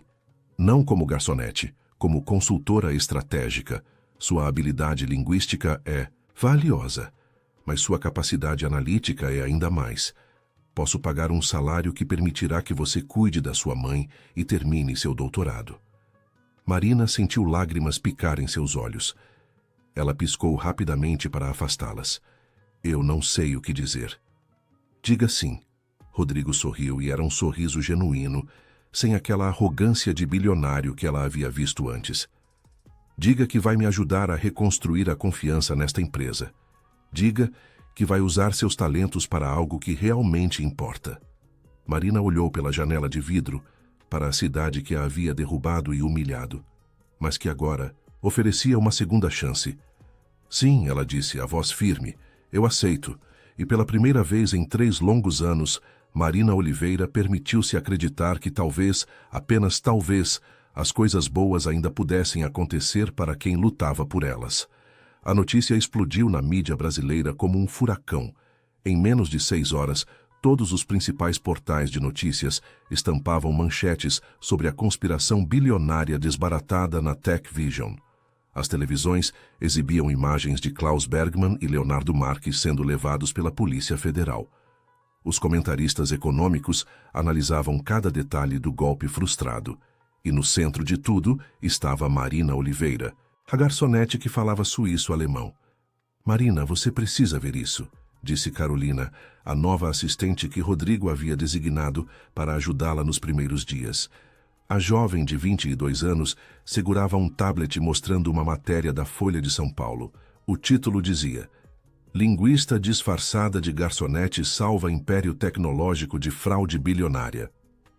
Não como garçonete, como consultora estratégica. Sua habilidade linguística é valiosa, mas sua capacidade analítica é ainda mais. Posso pagar um salário que permitirá que você cuide da sua mãe e termine seu doutorado. Marina sentiu lágrimas picar em seus olhos. Ela piscou rapidamente para afastá-las. Eu não sei o que dizer. Diga sim. Rodrigo sorriu e era um sorriso genuíno, sem aquela arrogância de bilionário que ela havia visto antes. Diga que vai me ajudar a reconstruir a confiança nesta empresa. Diga que vai usar seus talentos para algo que realmente importa. Marina olhou pela janela de vidro para a cidade que a havia derrubado e humilhado, mas que agora oferecia uma segunda chance. Sim, ela disse, a voz firme, eu aceito. E pela primeira vez em 3 longos anos, Marina Oliveira permitiu-se acreditar que talvez, apenas talvez, as coisas boas ainda pudessem acontecer para quem lutava por elas. A notícia explodiu na mídia brasileira como um furacão. Em menos de 6 horas, todos os principais portais de notícias estampavam manchetes sobre a conspiração bilionária desbaratada na Tech Vision. As televisões exibiam imagens de Klaus Bergman e Leonardo Marques sendo levados pela Polícia Federal. Os comentaristas econômicos analisavam cada detalhe do golpe frustrado. E no centro de tudo estava Marina Oliveira, a garçonete que falava suíço-alemão. Marina, você precisa ver isso, disse Carolina, a nova assistente que Rodrigo havia designado para ajudá-la nos primeiros dias. A jovem de 22 anos segurava um tablet mostrando uma matéria da Folha de São Paulo. O título dizia: Linguista disfarçada de garçonete salva império tecnológico de fraude bilionária.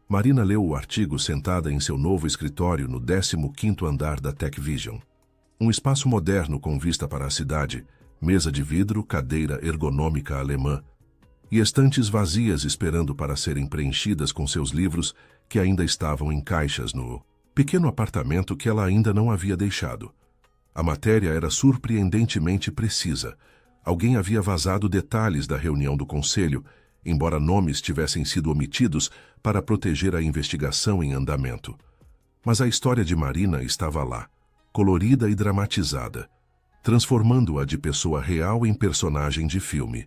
Marina leu o artigo sentada em seu novo escritório no 15º andar da Tech Vision. Um espaço moderno com vista para a cidade, mesa de vidro, cadeira ergonômica alemã e estantes vazias esperando para serem preenchidas com seus livros que ainda estavam em caixas no pequeno apartamento que ela ainda não havia deixado. A matéria era surpreendentemente precisa. Alguém havia vazado detalhes da reunião do conselho, embora nomes tivessem sido omitidos para proteger a investigação em andamento. Mas a história de Marina estava lá, colorida e dramatizada, transformando-a de pessoa real em personagem de filme.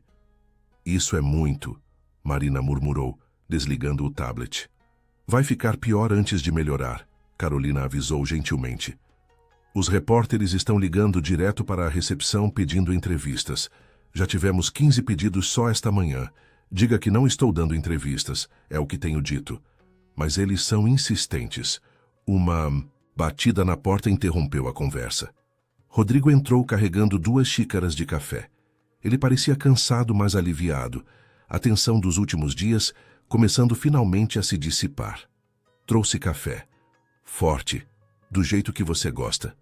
Isso é muito, Marina murmurou, desligando o tablet. Vai ficar pior antes de melhorar, Carolina avisou gentilmente. Os repórteres estão ligando direto para a recepção pedindo entrevistas. Já tivemos 15 pedidos só esta manhã. Diga que não estou dando entrevistas, é o que tenho dito. Mas eles são insistentes. Uma batida na porta interrompeu a conversa. Rodrigo entrou carregando 2 xícaras de café. Ele parecia cansado, mas aliviado. A tensão dos últimos dias começando finalmente a se dissipar. Trouxe café. Forte, do jeito que você gosta.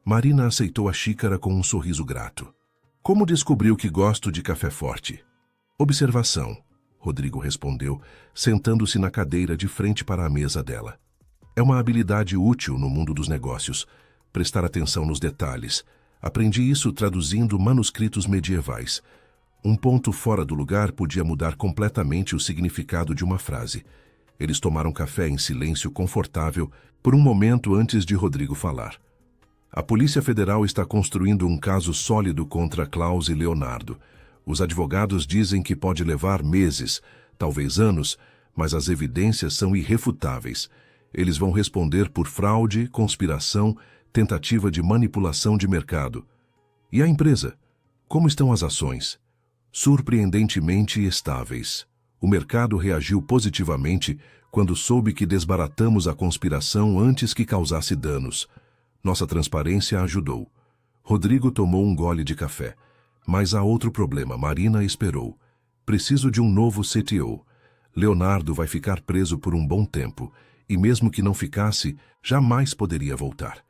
Marina aceitou a xícara com um sorriso grato. Como descobriu que gosto de café forte? Observação, Rodrigo respondeu, sentando-se na cadeira de frente para a mesa dela. É uma habilidade útil no mundo dos negócios. Prestar atenção nos detalhes. Aprendi isso traduzindo manuscritos medievais. Um ponto fora do lugar podia mudar completamente o significado de uma frase. Eles tomaram café em silêncio confortável por um momento antes de Rodrigo falar. A Polícia Federal está construindo um caso sólido contra Klaus e Leonardo. Os advogados dizem que pode levar meses, talvez anos, mas as evidências são irrefutáveis. Eles vão responder por fraude, conspiração, tentativa de manipulação de mercado. E a empresa? Como estão as ações? Surpreendentemente estáveis. O mercado reagiu positivamente quando soube que desbaratamos a conspiração antes que causasse danos. Nossa transparência ajudou. Rodrigo tomou um gole de café. Mas há outro problema. Marina esperou. Preciso de um novo CTO. Leonardo vai ficar preso por um bom tempo, e mesmo que não ficasse, jamais poderia voltar.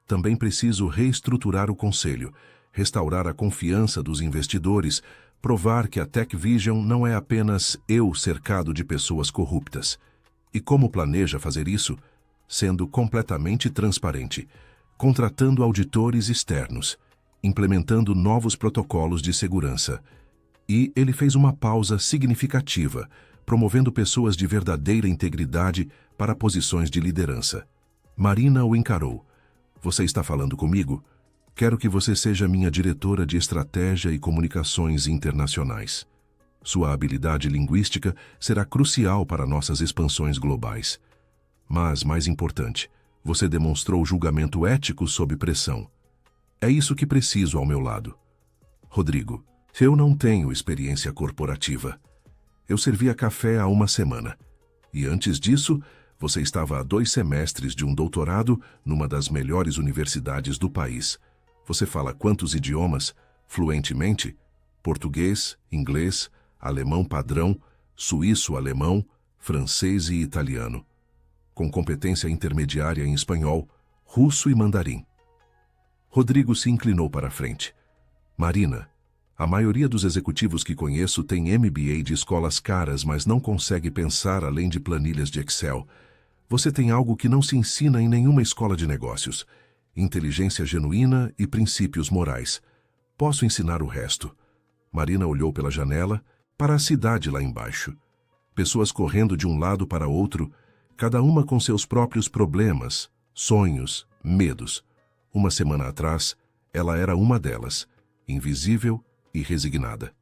Também preciso reestruturar o conselho, restaurar a confiança dos investidores, provar que a TechVision não é apenas eu cercado de pessoas corruptas. E como planeja fazer isso? Sendo completamente transparente, contratando auditores externos, implementando novos protocolos de segurança. E ele fez uma pausa significativa, promovendo pessoas de verdadeira integridade para posições de liderança. Marina o encarou. Você está falando comigo? Quero que você seja minha diretora de estratégia e comunicações internacionais. Sua habilidade linguística será crucial para nossas expansões globais. Mas, mais importante, você demonstrou julgamento ético sob pressão. É isso que preciso ao meu lado. Rodrigo, eu não tenho experiência corporativa. Eu servia café há uma semana. E antes disso, você estava há 2 semestres de um doutorado numa das melhores universidades do país. Você fala quantos idiomas? Fluentemente? Português, inglês, alemão padrão, suíço-alemão, francês e italiano. Com competência intermediária em espanhol, russo e mandarim. Rodrigo se inclinou para a frente. Marina, a maioria dos executivos que conheço tem MBA de escolas caras, mas não consegue pensar além de planilhas de Excel. Você tem algo que não se ensina em nenhuma escola de negócios. Inteligência genuína e princípios morais. Posso ensinar o resto. Marina olhou pela janela para a cidade lá embaixo. Pessoas correndo de um lado para outro, cada uma com seus próprios problemas, sonhos, medos. Uma semana atrás, ela era uma delas, invisível e resignada.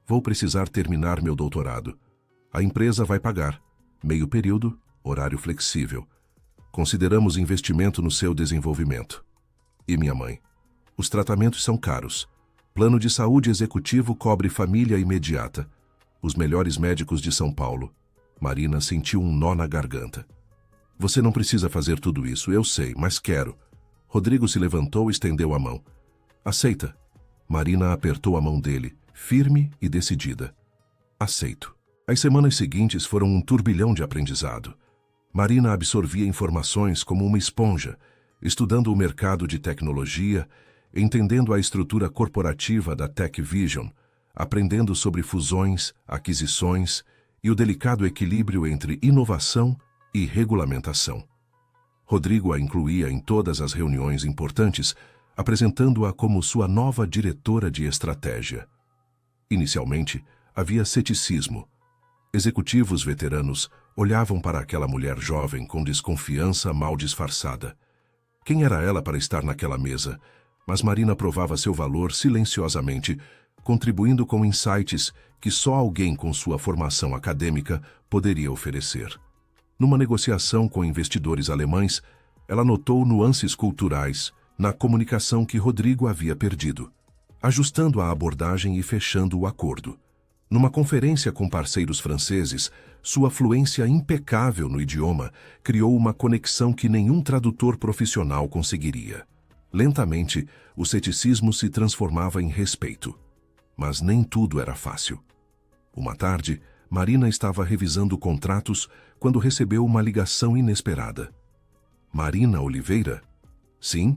Vou precisar terminar meu doutorado. A empresa vai pagar. Meio período, horário flexível. Consideramos investimento no seu desenvolvimento. E minha mãe? Os tratamentos são caros. Plano de saúde executivo cobre família imediata. Os melhores médicos de São Paulo. Marina sentiu um nó na garganta. Você não precisa fazer tudo isso, eu sei, mas quero. Rodrigo se levantou e estendeu a mão. Aceita. Marina apertou a mão dele, firme e decidida. Aceito. As semanas seguintes foram um turbilhão de aprendizado. Marina absorvia informações como uma esponja, estudando o mercado de tecnologia, entendendo a estrutura corporativa da TechVision, aprendendo sobre fusões, aquisições e o delicado equilíbrio entre inovação e regulamentação. Rodrigo a incluía em todas as reuniões importantes, apresentando-a como sua nova diretora de estratégia. Inicialmente, havia ceticismo. Executivos veteranos olhavam para aquela mulher jovem com desconfiança mal disfarçada. Quem era ela para estar naquela mesa? Mas Marina provava seu valor silenciosamente, contribuindo com insights que só alguém com sua formação acadêmica poderia oferecer. Numa negociação com investidores alemães, ela notou nuances culturais na comunicação que Rodrigo havia perdido, ajustando a abordagem e fechando o acordo. Numa conferência com parceiros franceses, sua fluência impecável no idioma criou uma conexão que nenhum tradutor profissional conseguiria. Lentamente, o ceticismo se transformava em respeito. Mas nem tudo era fácil. Uma tarde, Marina estava revisando contratos quando recebeu uma ligação inesperada. Marina Oliveira? Sim?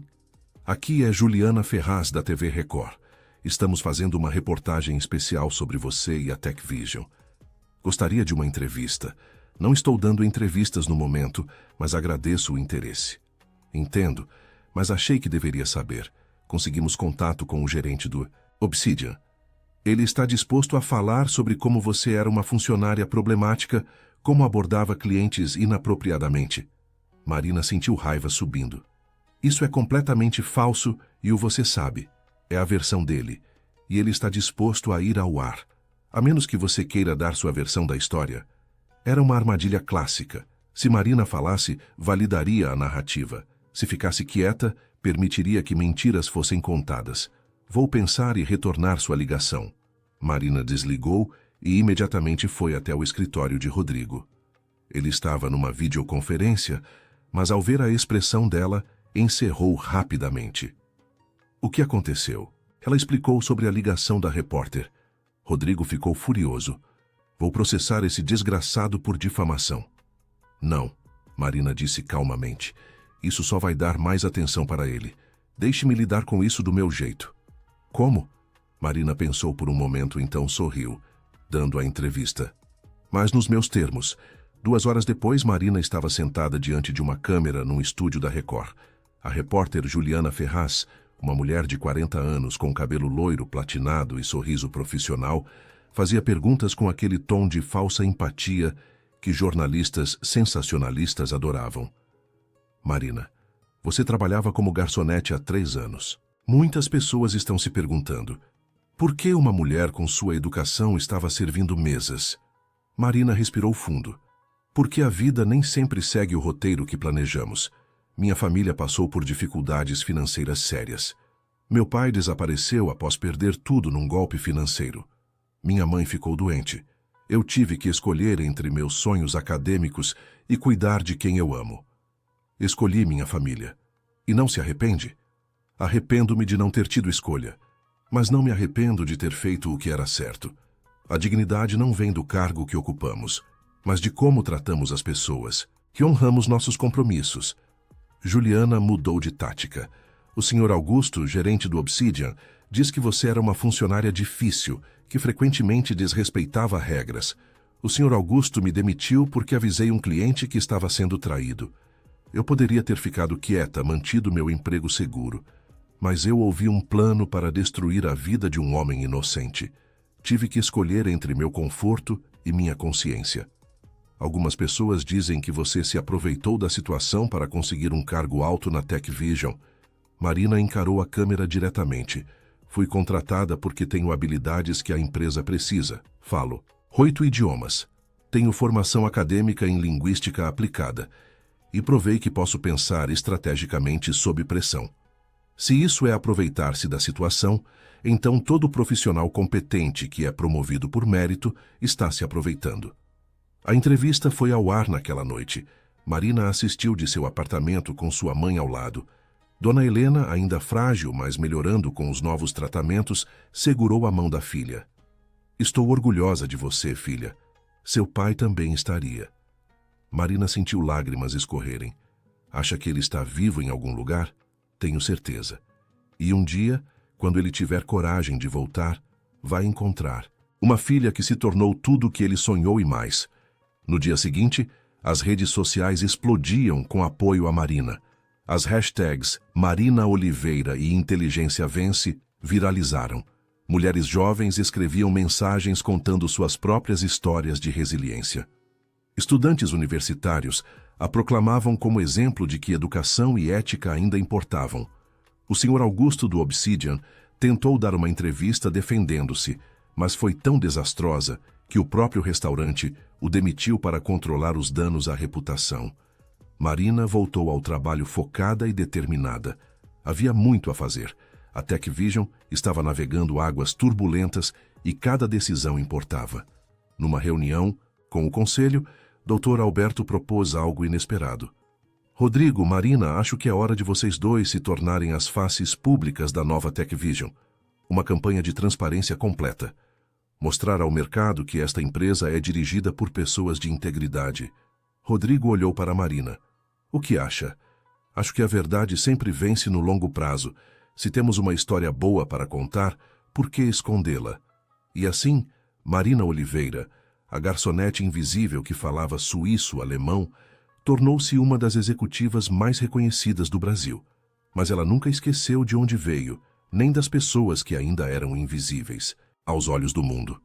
Aqui é Juliana Ferraz, da TV Record. Estamos fazendo uma reportagem especial sobre você e a TechVision. Gostaria de uma entrevista. Não estou dando entrevistas no momento, mas agradeço o interesse. Entendo, mas achei que deveria saber. Conseguimos contato com o gerente do Obsidian. Ele está disposto a falar sobre como você era uma funcionária problemática, como abordava clientes inapropriadamente. Marina sentiu raiva subindo. Isso é completamente falso e o você sabe. É a versão dele. E ele está disposto a ir ao ar. A menos que você queira dar sua versão da história. Era uma armadilha clássica. Se Marina falasse, validaria a narrativa. Se ficasse quieta, permitiria que mentiras fossem contadas. Vou pensar e retornar sua ligação. Marina desligou e imediatamente foi até o escritório de Rodrigo. Ele estava numa videoconferência, mas ao ver a expressão dela, encerrou rapidamente. O que aconteceu? Ela explicou sobre a ligação da repórter. Rodrigo ficou furioso. Vou processar esse desgraçado por difamação. Não, Marina disse calmamente. Isso só vai dar mais atenção para ele. Deixe-me lidar com isso do meu jeito. Como? Marina pensou por um momento, então sorriu, dando a entrevista. Mas nos meus termos. 2 horas depois, Marina estava sentada diante de uma câmera num estúdio da Record. A repórter Juliana Ferraz, uma mulher de 40 anos com cabelo loiro, platinado e sorriso profissional, fazia perguntas com aquele tom de falsa empatia que jornalistas sensacionalistas adoravam. Marina, você trabalhava como garçonete há 3 anos. Muitas pessoas estão se perguntando, por que uma mulher com sua educação estava servindo mesas? Marina respirou fundo. Porque a vida nem sempre segue o roteiro que planejamos. Minha família passou por dificuldades financeiras sérias. Meu pai desapareceu após perder tudo num golpe financeiro. Minha mãe ficou doente. Eu tive que escolher entre meus sonhos acadêmicos e cuidar de quem eu amo. Escolhi minha família. E não se arrepende? Arrependo-me de não ter tido escolha. Mas não me arrependo de ter feito o que era certo. A dignidade não vem do cargo que ocupamos, mas de como tratamos as pessoas, que honramos nossos compromissos. Juliana mudou de tática. O Sr. Augusto, gerente do Obsidian, diz que você era uma funcionária difícil, que frequentemente desrespeitava regras. O Sr. Augusto me demitiu porque avisei um cliente que estava sendo traído. Eu poderia ter ficado quieta, mantido meu emprego seguro. Mas eu ouvi um plano para destruir a vida de um homem inocente. Tive que escolher entre meu conforto e minha consciência. Algumas pessoas dizem que você se aproveitou da situação para conseguir um cargo alto na TechVision. Marina encarou a câmera diretamente. Fui contratada porque tenho habilidades que a empresa precisa. Falo 8 idiomas. Tenho formação acadêmica em linguística aplicada. E provei que posso pensar estrategicamente sob pressão. Se isso é aproveitar-se da situação, então todo profissional competente que é promovido por mérito está se aproveitando. A entrevista foi ao ar naquela noite. Marina assistiu de seu apartamento com sua mãe ao lado. Dona Helena, ainda frágil, mas melhorando com os novos tratamentos, segurou a mão da filha. Estou orgulhosa de você, filha. Seu pai também estaria. Marina sentiu lágrimas escorrerem. Acha que ele está vivo em algum lugar? Tenho certeza. E um dia, quando ele tiver coragem de voltar, vai encontrar uma filha que se tornou tudo o que ele sonhou e mais. No dia seguinte, as redes sociais explodiam com apoio a Marina. As hashtags Marina Oliveira e Inteligência Vence viralizaram. Mulheres jovens escreviam mensagens contando suas próprias histórias de resiliência. Estudantes universitários a proclamavam como exemplo de que educação e ética ainda importavam. O Sr. Augusto do Obsidian tentou dar uma entrevista defendendo-se, mas foi tão desastrosa que o próprio restaurante o demitiu para controlar os danos à reputação. Marina voltou ao trabalho focada e determinada. Havia muito a fazer. A TechVision estava navegando águas turbulentas e cada decisão importava. Numa reunião, com o conselho, Dr. Alberto propôs algo inesperado. Rodrigo, Marina, acho que é hora de vocês dois se tornarem as faces públicas da nova TechVision. Uma campanha de transparência completa. Mostrar ao mercado que esta empresa é dirigida por pessoas de integridade. Rodrigo olhou para Marina. O que acha? Acho que a verdade sempre vence no longo prazo. Se temos uma história boa para contar, por que escondê-la? E assim, Marina Oliveira, a garçonete invisível que falava suíço-alemão, tornou-se uma das executivas mais reconhecidas do Brasil. Mas ela nunca esqueceu de onde veio, nem das pessoas que ainda eram invisíveis, aos olhos do mundo.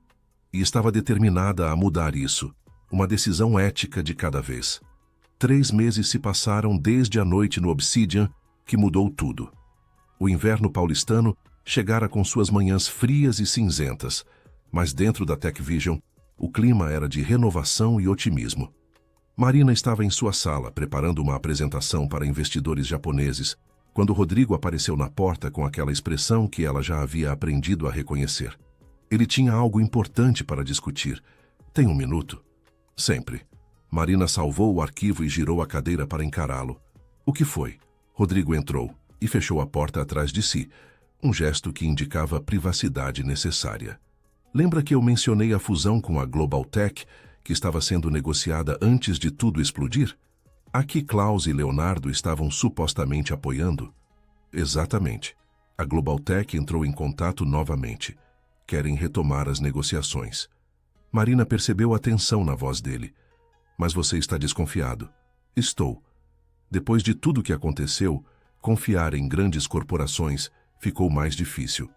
E estava determinada a mudar isso, uma decisão ética de cada vez. 3 meses se passaram desde a noite no Obsidian, que mudou tudo. O inverno paulistano chegara com suas manhãs frias e cinzentas, mas dentro da TechVision, O clima era de renovação e otimismo. Marina estava em sua sala, preparando uma apresentação para investidores japoneses, quando Rodrigo apareceu na porta com aquela expressão que ela já havia aprendido a reconhecer. Ele tinha algo importante para discutir. Tem um minuto? Sempre. Marina salvou o arquivo e girou a cadeira para encará-lo. O que foi? Rodrigo entrou e fechou a porta atrás de si, um gesto que indicava a privacidade necessária. Lembra que eu mencionei a fusão com a Global Tech, que estava sendo negociada antes de tudo explodir? A que Klaus e Leonardo estavam supostamente apoiando? Exatamente. A Global Tech entrou em contato novamente. Querem retomar as negociações. Marina percebeu a tensão na voz dele. Mas você está desconfiado. Estou. Depois de tudo que aconteceu, confiar em grandes corporações ficou mais difícil.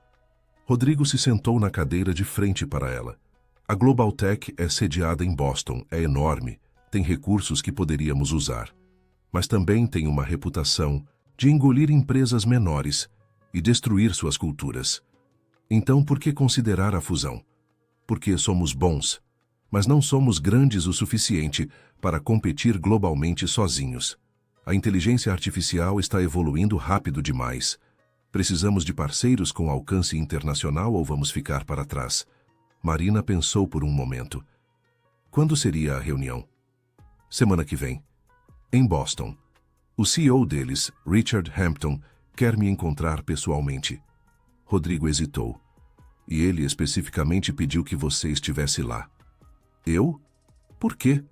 Rodrigo se sentou na cadeira de frente para ela. A Global Tech é sediada em Boston, é enorme, tem recursos que poderíamos usar. Mas também tem uma reputação de engolir empresas menores e destruir suas culturas. Então, por que considerar a fusão? Porque somos bons, mas não somos grandes o suficiente para competir globalmente sozinhos. A inteligência artificial está evoluindo rápido demais. Precisamos de parceiros com alcance internacional ou vamos ficar para trás? Marina pensou por um momento. Quando seria a reunião? Semana que vem. Em Boston. O CEO deles, Richard Hampton, quer me encontrar pessoalmente. Rodrigo hesitou. E ele especificamente pediu que você estivesse lá. Eu? Por quê?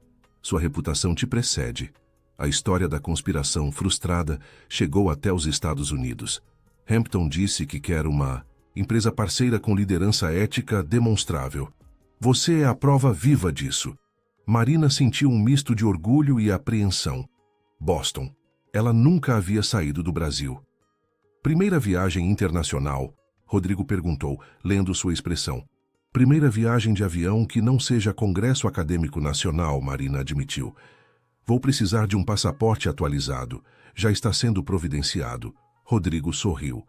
Sua reputação te precede. A história da conspiração frustrada chegou até os Estados Unidos. Hampton disse que quer uma empresa parceira com liderança ética demonstrável. Você é a prova viva disso. Marina sentiu um misto de orgulho e apreensão. Boston. Ela nunca havia saído do Brasil. Primeira viagem internacional? Rodrigo perguntou, lendo sua expressão. Primeira viagem de avião que não seja Congresso Acadêmico Nacional, Marina admitiu. Vou precisar de um passaporte atualizado. Já está sendo providenciado. Rodrigo sorriu.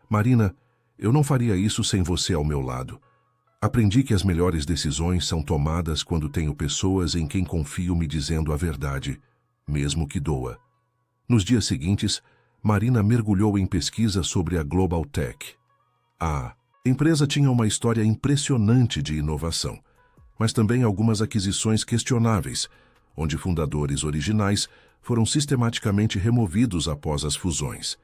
Marina, eu não faria isso sem você ao meu lado. Aprendi que as melhores decisões são tomadas quando tenho pessoas em quem confio me dizendo a verdade, mesmo que doa. Nos dias seguintes, Marina mergulhou em pesquisa sobre a Global Tech. A empresa tinha uma história impressionante de inovação, mas também algumas aquisições questionáveis, onde fundadores originais foram sistematicamente removidos após as fusões.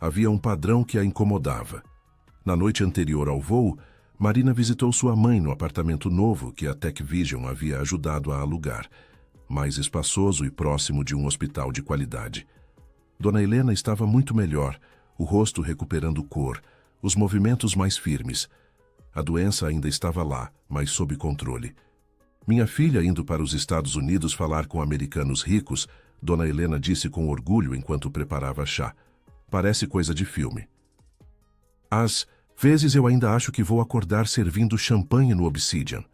Havia um padrão que a incomodava. Na noite anterior ao voo, Marina visitou sua mãe no apartamento novo que a TechVision havia ajudado a alugar, mais espaçoso e próximo de um hospital de qualidade. Dona Helena estava muito melhor, o rosto recuperando cor, os movimentos mais firmes. A doença ainda estava lá, mas sob controle. Minha filha indo para os Estados Unidos falar com americanos ricos, Dona Helena disse com orgulho enquanto preparava chá. Parece coisa de filme. Às vezes eu ainda acho que vou acordar servindo champanhe no Obsidian.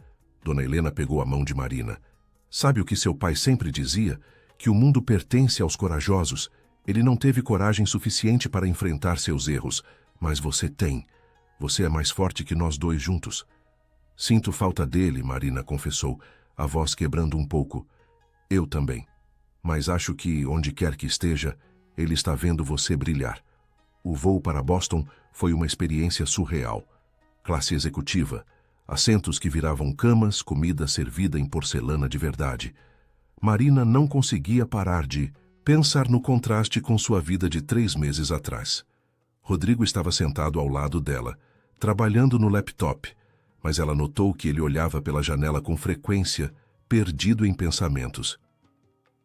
Dona Helena pegou a mão de Marina. Sabe o que seu pai sempre dizia? Que o mundo pertence aos corajosos. Ele não teve coragem suficiente para enfrentar seus erros, mas você tem. Você é mais forte que nós dois juntos. Sinto falta dele, Marina confessou, a voz quebrando um pouco. Eu também. Mas acho que, onde quer que esteja, ele está vendo você brilhar. O voo para Boston foi uma experiência surreal. Classe executiva, assentos que viravam camas, comida servida em porcelana de verdade. Marina não conseguia parar de pensar no contraste com sua vida de 3 meses atrás. Rodrigo estava sentado ao lado dela, trabalhando no laptop, mas ela notou que ele olhava pela janela com frequência, perdido em pensamentos.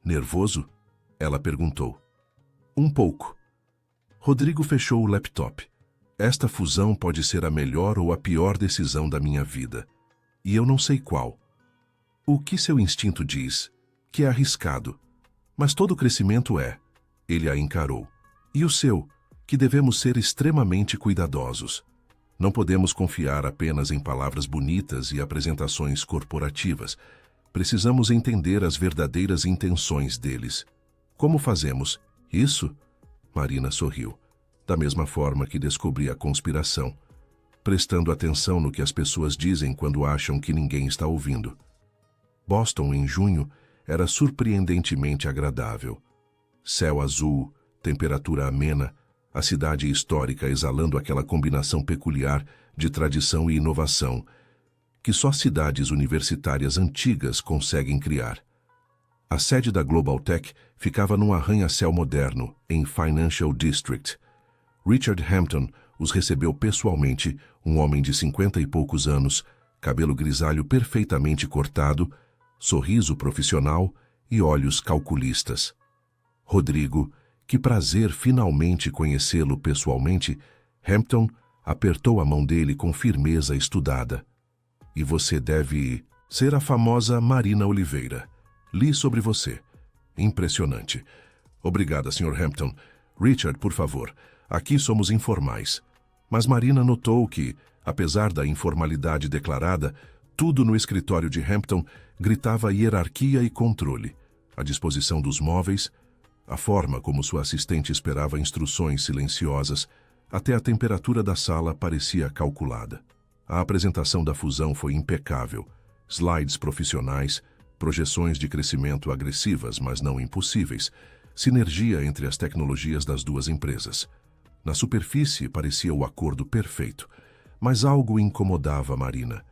Nervoso? Ela perguntou. Um pouco. Rodrigo fechou o laptop. Esta fusão pode ser a melhor ou a pior decisão da minha vida. E eu não sei qual. O que seu instinto diz? Que é arriscado. Mas todo crescimento é. Ele a encarou. E o seu? Que devemos ser extremamente cuidadosos. Não podemos confiar apenas em palavras bonitas e apresentações corporativas. Precisamos entender as verdadeiras intenções deles. Como fazemos isso? Marina sorriu. Da mesma forma que descobri a conspiração. prestando atenção no que as pessoas dizem quando acham que ninguém está ouvindo. Boston, em junho, era surpreendentemente agradável. Céu azul, temperatura amena, a cidade histórica exalando aquela combinação peculiar de tradição e inovação que só cidades universitárias antigas conseguem criar. A sede da Global Tech ficava num arranha-céu moderno, em Financial District. Richard Hampton os recebeu pessoalmente, um homem de 50 e poucos anos, cabelo grisalho perfeitamente cortado, sorriso profissional e olhos calculistas. Rodrigo, que prazer finalmente conhecê-lo pessoalmente. Hampton apertou a mão dele com firmeza estudada. E você deve ser a famosa Marina Oliveira. Li sobre você. Impressionante. Obrigada, Sr. Hampton. Richard, por favor. Aqui somos informais. Mas Marina notou que, apesar da informalidade declarada, tudo no escritório de Hampton gritava hierarquia e controle. A disposição dos móveis, a forma como sua assistente esperava instruções silenciosas, até a temperatura da sala parecia calculada. A apresentação da fusão foi impecável. Slides profissionais, projeções de crescimento agressivas, mas não impossíveis, sinergia entre as tecnologias das duas empresas. Na superfície parecia o acordo perfeito, mas algo incomodava Marina.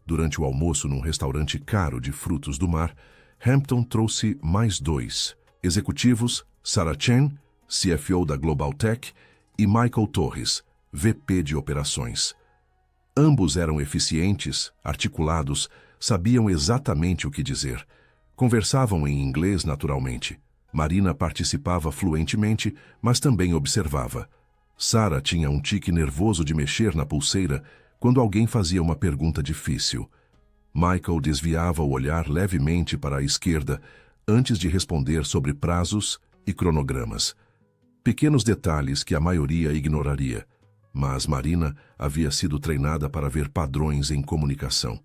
Durante o almoço num restaurante caro de frutos do mar, Hampton trouxe mais 2 executivos, Sarah Chen, CFO da Global Tech, e Michael Torres, VP de operações. Ambos eram eficientes, articulados, sabiam exatamente o que dizer. Conversavam em inglês naturalmente. Marina participava fluentemente, mas também observava. Sarah tinha um tique nervoso de mexer na pulseira quando alguém fazia uma pergunta difícil. Michael desviava o olhar levemente para a esquerda antes de responder sobre prazos e cronogramas. Pequenos detalhes que a maioria ignoraria, mas Marina havia sido treinada para ver padrões em comunicação.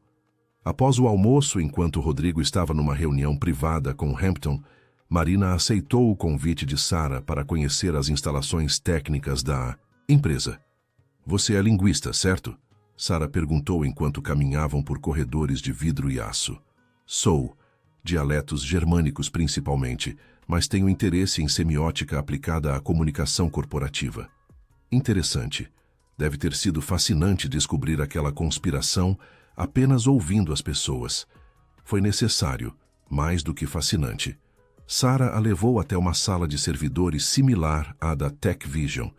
Após o almoço, enquanto Rodrigo estava numa reunião privada com Hampton, Marina aceitou o convite de Sarah para conhecer as instalações técnicas da empresa. Você é linguista, certo? Sarah perguntou enquanto caminhavam por corredores de vidro e aço. Sou, dialetos germânicos principalmente, mas tenho interesse em semiótica aplicada à comunicação corporativa. Interessante. Deve ter sido fascinante descobrir aquela conspiração apenas ouvindo as pessoas. Foi necessário, mais do que fascinante. Sarah a levou até uma sala de servidores similar à da Tech Vision.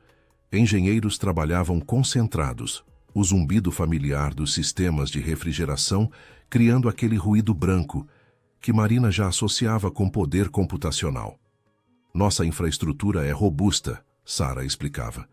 Engenheiros trabalhavam concentrados, o zumbido familiar dos sistemas de refrigeração criando aquele ruído branco que Marina já associava com poder computacional. Nossa infraestrutura é robusta, Sarah explicava.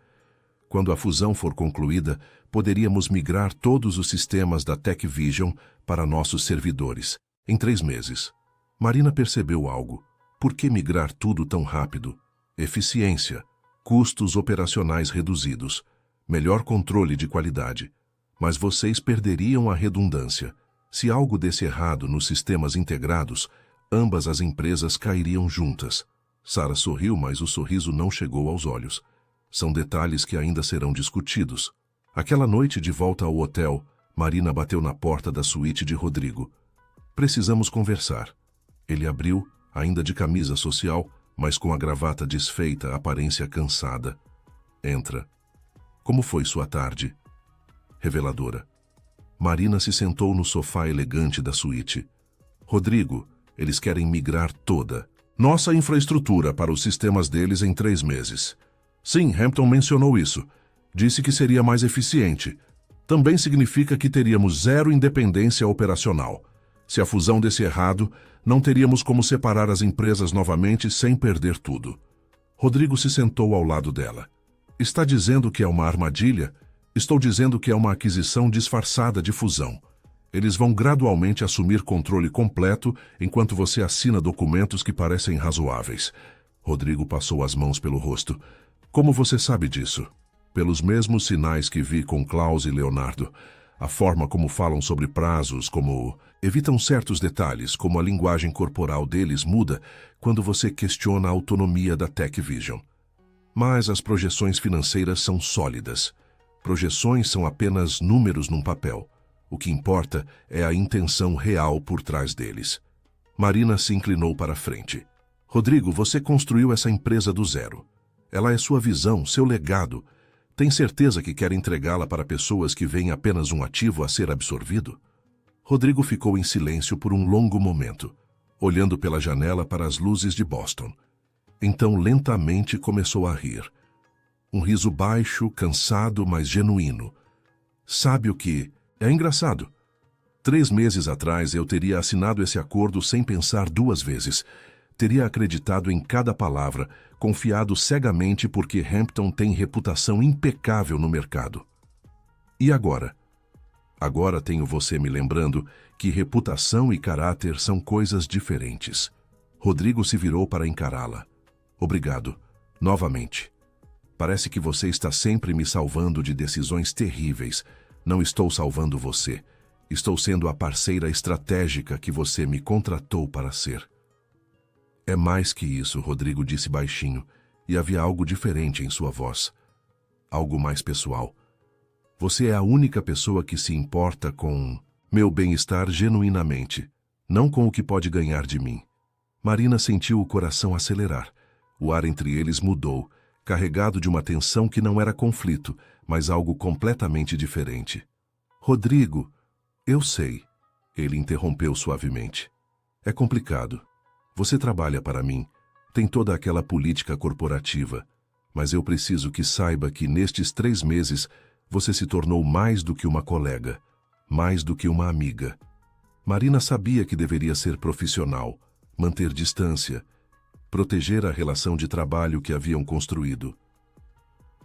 Quando a fusão for concluída, poderíamos migrar todos os sistemas da Tech Vision para nossos servidores, em 3 meses. Marina percebeu algo. Por que migrar tudo tão rápido? Eficiência, custos operacionais reduzidos, melhor controle de qualidade. Mas vocês perderiam a redundância. Se algo desse errado nos sistemas integrados, ambas as empresas cairiam juntas. Sarah sorriu, mas o sorriso não chegou aos olhos. São detalhes que ainda serão discutidos. Aquela noite, de volta ao hotel, Marina bateu na porta da suíte de Rodrigo. Precisamos conversar. Ele abriu, ainda de camisa social, mas com a gravata desfeita, a aparência cansada. Entra. Como foi sua tarde? Reveladora. Marina se sentou no sofá elegante da suíte. Rodrigo, eles querem migrar toda nossa infraestrutura para os sistemas deles em 3 meses. Sim, Hampton mencionou isso. Disse que seria mais eficiente. Também significa que teríamos 0 independência operacional. Se a fusão desse errado, não teríamos como separar as empresas novamente sem perder tudo. Rodrigo se sentou ao lado dela. Está dizendo que é uma armadilha? Estou dizendo que é uma aquisição disfarçada de fusão. Eles vão gradualmente assumir controle completo enquanto você assina documentos que parecem razoáveis. Rodrigo passou as mãos pelo rosto. Como você sabe disso? Pelos mesmos sinais que vi com Klaus e Leonardo. A forma como falam sobre prazos, como evitam certos detalhes, como a linguagem corporal deles muda quando você questiona a autonomia da Tech Vision. Mas as projeções financeiras são sólidas. Projeções são apenas números num papel. O que importa é a intenção real por trás deles. Marina se inclinou para a frente. Rodrigo, você construiu essa empresa do zero. Ela é sua visão, seu legado. Tem certeza que quer entregá-la para pessoas que veem apenas um ativo a ser absorvido? Rodrigo ficou em silêncio por um longo momento, olhando pela janela para as luzes de Boston. Então, lentamente, começou a rir. Um riso baixo, cansado, mas genuíno. Sabe o que? É engraçado. 3 meses atrás eu teria assinado esse acordo sem pensar 2 vezes. Teria acreditado em cada palavra, confiado cegamente porque Hampton tem reputação impecável no mercado. E agora? Agora tenho você me lembrando que reputação e caráter são coisas diferentes. Rodrigo se virou para encará-la. Obrigado, novamente. Parece que você está sempre me salvando de decisões terríveis. Não estou salvando você. Estou sendo a parceira estratégica que você me contratou para ser. É mais que isso, Rodrigo disse baixinho, e havia algo diferente em sua voz. Algo mais pessoal. Você é a única pessoa que se importa com meu bem-estar genuinamente, não com o que pode ganhar de mim. Marina sentiu o coração acelerar. O ar entre eles mudou, carregado de uma tensão que não era conflito, mas algo completamente diferente. Rodrigo, eu sei, ele interrompeu suavemente. É complicado. Você trabalha para mim, tem toda aquela política corporativa, mas eu preciso que saiba que nestes 3 meses você se tornou mais do que uma colega, mais do que uma amiga. Marina sabia que deveria ser profissional, manter distância, proteger a relação de trabalho que haviam construído.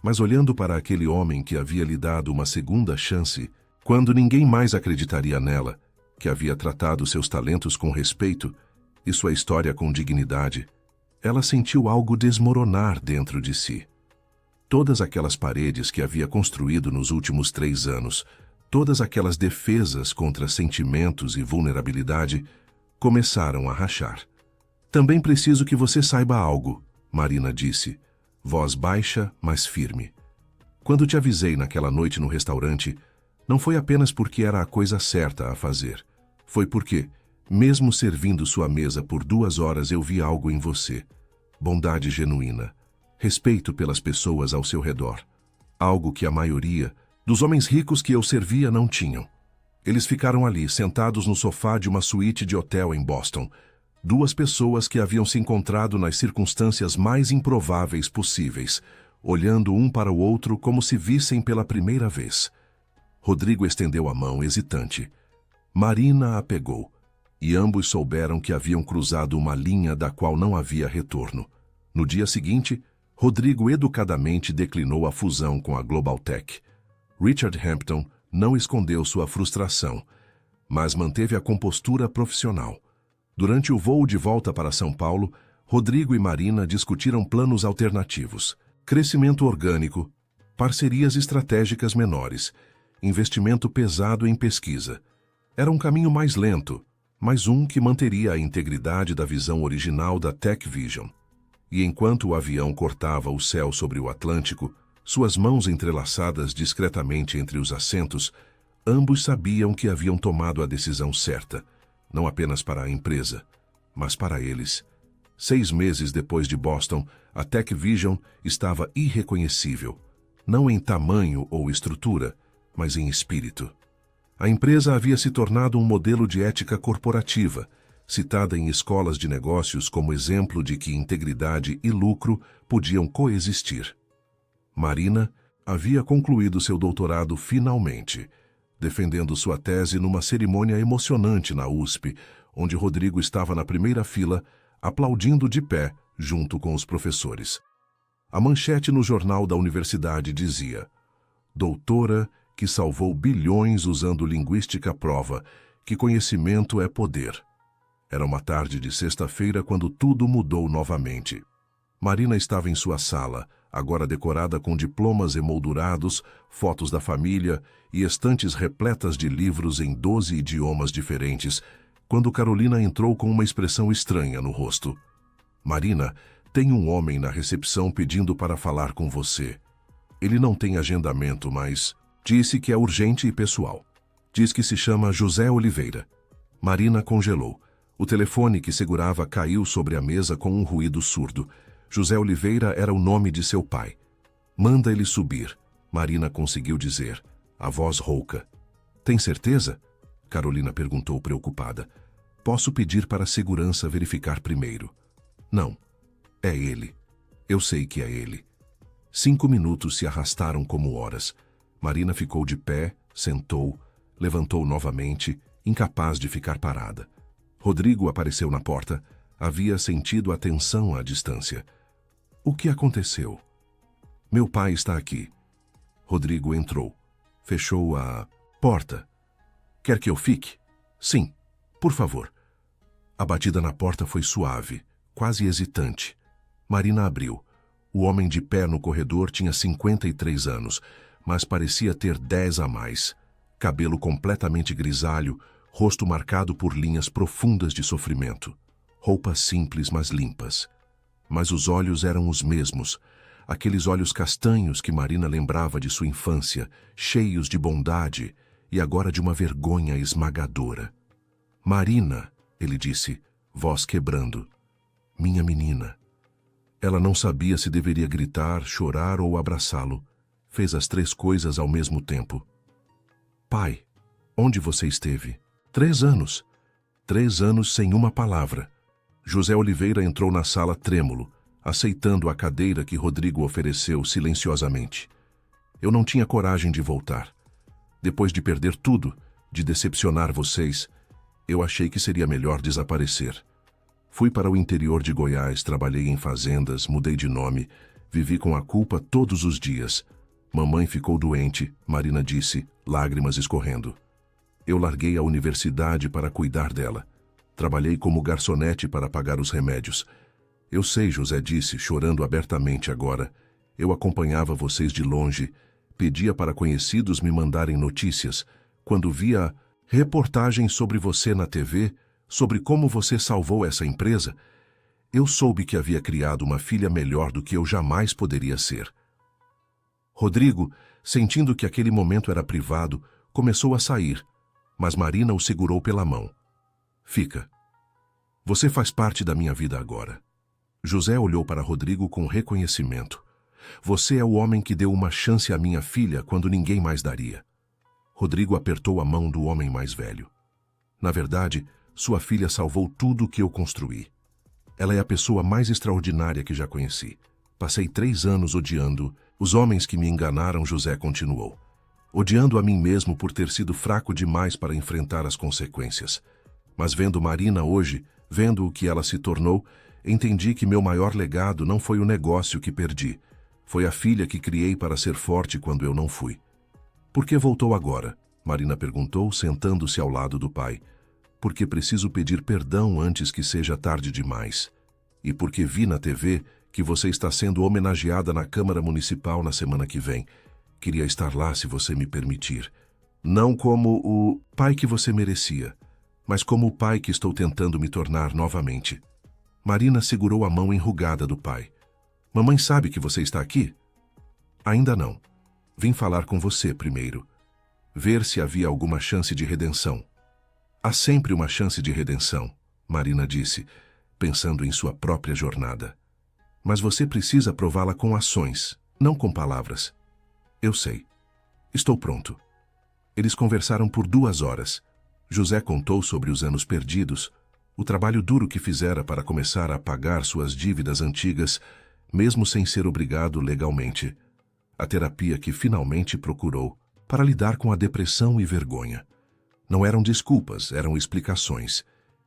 Mas olhando para aquele homem que havia lhe dado uma segunda chance, quando ninguém mais acreditaria nela, que havia tratado seus talentos com respeito e sua história com dignidade, ela sentiu algo desmoronar dentro de si. Todas aquelas paredes que havia construído nos últimos 3 anos, todas aquelas defesas contra sentimentos e vulnerabilidade, começaram a rachar. Também preciso que você saiba algo, Marina disse, voz baixa, mas firme. Quando te avisei naquela noite no restaurante, não foi apenas porque era a coisa certa a fazer. Foi porque, mesmo servindo sua mesa por 2 horas, eu vi algo em você. Bondade genuína. Respeito pelas pessoas ao seu redor. Algo que a maioria dos homens ricos que eu servia não tinham. Eles ficaram ali, sentados no sofá de uma suíte de hotel em Boston. 2 pessoas que haviam se encontrado nas circunstâncias mais improváveis possíveis, olhando um para o outro como se vissem pela primeira vez. Rodrigo estendeu a mão, hesitante. Marina a pegou, e ambos souberam que haviam cruzado uma linha da qual não havia retorno. No dia seguinte, Rodrigo educadamente declinou a fusão com a Globaltech. Richard Hampton não escondeu sua frustração, mas manteve a compostura profissional. Durante o voo de volta para São Paulo, Rodrigo e Marina discutiram planos alternativos, crescimento orgânico, parcerias estratégicas menores, investimento pesado em pesquisa. Era um caminho mais lento, mas um que manteria a integridade da visão original da Tech Vision. E enquanto o avião cortava o céu sobre o Atlântico, suas mãos entrelaçadas discretamente entre os assentos, ambos sabiam que haviam tomado a decisão certa, não apenas para a empresa, mas para eles. 6 meses depois de Boston, a Tech Vision estava irreconhecível, não em tamanho ou estrutura, mas em espírito. A empresa havia se tornado um modelo de ética corporativa, citada em escolas de negócios como exemplo de que integridade e lucro podiam coexistir. Marina havia concluído seu doutorado finalmente, defendendo sua tese numa cerimônia emocionante na USP, onde Rodrigo estava na primeira fila, aplaudindo de pé junto com os professores. A manchete no jornal da universidade dizia: doutora que salvou bilhões usando linguística prova que conhecimento é poder. Era uma tarde de sexta-feira quando tudo mudou novamente. Marina estava em sua sala, agora decorada com diplomas emoldurados, fotos da família e estantes repletas de livros em 12 idiomas diferentes, quando Carolina entrou com uma expressão estranha no rosto. Marina, tem um homem na recepção pedindo para falar com você. Ele não tem agendamento, mas disse que é urgente e pessoal. Diz que se chama José Oliveira. Marina congelou. O telefone que segurava caiu sobre a mesa com um ruído surdo. José Oliveira era o nome de seu pai. Manda ele subir, Marina conseguiu dizer, a voz rouca. Tem certeza? Carolina perguntou preocupada. Posso pedir para a segurança verificar primeiro. Não. É ele. Eu sei que é ele. 5 minutos se arrastaram como horas. Marina ficou de pé, sentou, levantou novamente, incapaz de ficar parada. Rodrigo apareceu na porta. Havia sentido a tensão à distância. O que aconteceu? Meu pai está aqui. Rodrigo entrou. Fechou a porta. Quer que eu fique? Sim, por favor. A batida na porta foi suave, quase hesitante. Marina abriu. O homem de pé no corredor tinha 53 anos, mas parecia ter 10 a mais. Cabelo completamente grisalho, rosto marcado por linhas profundas de sofrimento. Roupas simples, mas limpas. Mas os olhos eram os mesmos, aqueles olhos castanhos que Marina lembrava de sua infância, cheios de bondade e agora de uma vergonha esmagadora. Marina, ele disse, voz quebrando. Minha menina. Ela não sabia se deveria gritar, chorar ou abraçá-lo. Fez as 3 coisas ao mesmo tempo. Pai, onde você esteve? 3 anos. 3 anos sem uma palavra. José Oliveira entrou na sala trêmulo, aceitando a cadeira que Rodrigo ofereceu silenciosamente. Eu não tinha coragem de voltar. Depois de perder tudo, de decepcionar vocês, eu achei que seria melhor desaparecer. Fui para o interior de Goiás, trabalhei em fazendas, mudei de nome, vivi com a culpa todos os dias. Mamãe ficou doente, Marina disse, lágrimas escorrendo. Eu larguei a universidade para cuidar dela. Trabalhei como garçonete para pagar os remédios. Eu sei, José disse, chorando abertamente agora. Eu acompanhava vocês de longe, pedia para conhecidos me mandarem notícias. Quando via reportagens sobre você na TV, sobre como você salvou essa empresa, eu soube que havia criado uma filha melhor do que eu jamais poderia ser. Rodrigo, sentindo que aquele momento era privado, começou a sair, mas Marina o segurou pela mão. Fica. Você faz parte da minha vida agora. José olhou para Rodrigo com reconhecimento. Você é o homem que deu uma chance à minha filha quando ninguém mais daria. Rodrigo apertou a mão do homem mais velho. Na verdade, sua filha salvou tudo o que eu construí. Ela é a pessoa mais extraordinária que já conheci. Passei 3 anos odiando os homens que me enganaram, José continuou. Odiando a mim mesmo por ter sido fraco demais para enfrentar as consequências. Mas vendo Marina hoje, vendo o que ela se tornou, entendi que meu maior legado não foi o negócio que perdi. Foi a filha que criei para ser forte quando eu não fui. Por que voltou agora? Marina perguntou, sentando-se ao lado do pai. Porque preciso pedir perdão antes que seja tarde demais. E porque vi na TV que você está sendo homenageada na Câmara Municipal na semana que vem. Queria estar lá se você me permitir. Não como o pai que você merecia, mas como o pai que estou tentando me tornar novamente. Marina segurou a mão enrugada do pai. Mamãe sabe que você está aqui? Ainda não. Vim falar com você primeiro. Ver se havia alguma chance de redenção. Há sempre uma chance de redenção, Marina disse, pensando em sua própria jornada. Mas você precisa prová-la com ações, não com palavras. Eu sei. Estou pronto. Eles conversaram por 2 horas. José contou sobre os anos perdidos, o trabalho duro que fizera para começar a pagar suas dívidas antigas, mesmo sem ser obrigado legalmente. A terapia que finalmente procurou para lidar com a depressão e vergonha. Não eram desculpas, eram explicações.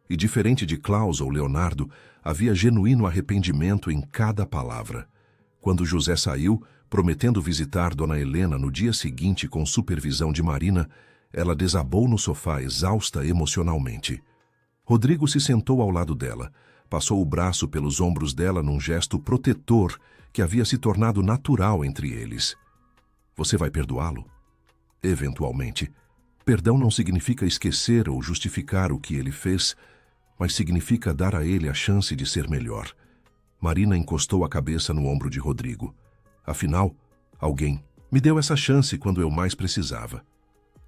E diferente de Klaus ou Leonardo, havia genuíno arrependimento em cada palavra. Quando José saiu, prometendo visitar Dona Helena no dia seguinte com supervisão de Marina, ela desabou no sofá exausta emocionalmente. Rodrigo se sentou ao lado dela, passou o braço pelos ombros dela num gesto protetor que havia se tornado natural entre eles. Você vai perdoá-lo? Eventualmente. Perdão não significa esquecer ou justificar o que ele fez, mas significa dar a ele a chance de ser melhor. Marina encostou a cabeça no ombro de Rodrigo. Afinal, Alguém me deu essa chance quando eu mais precisava.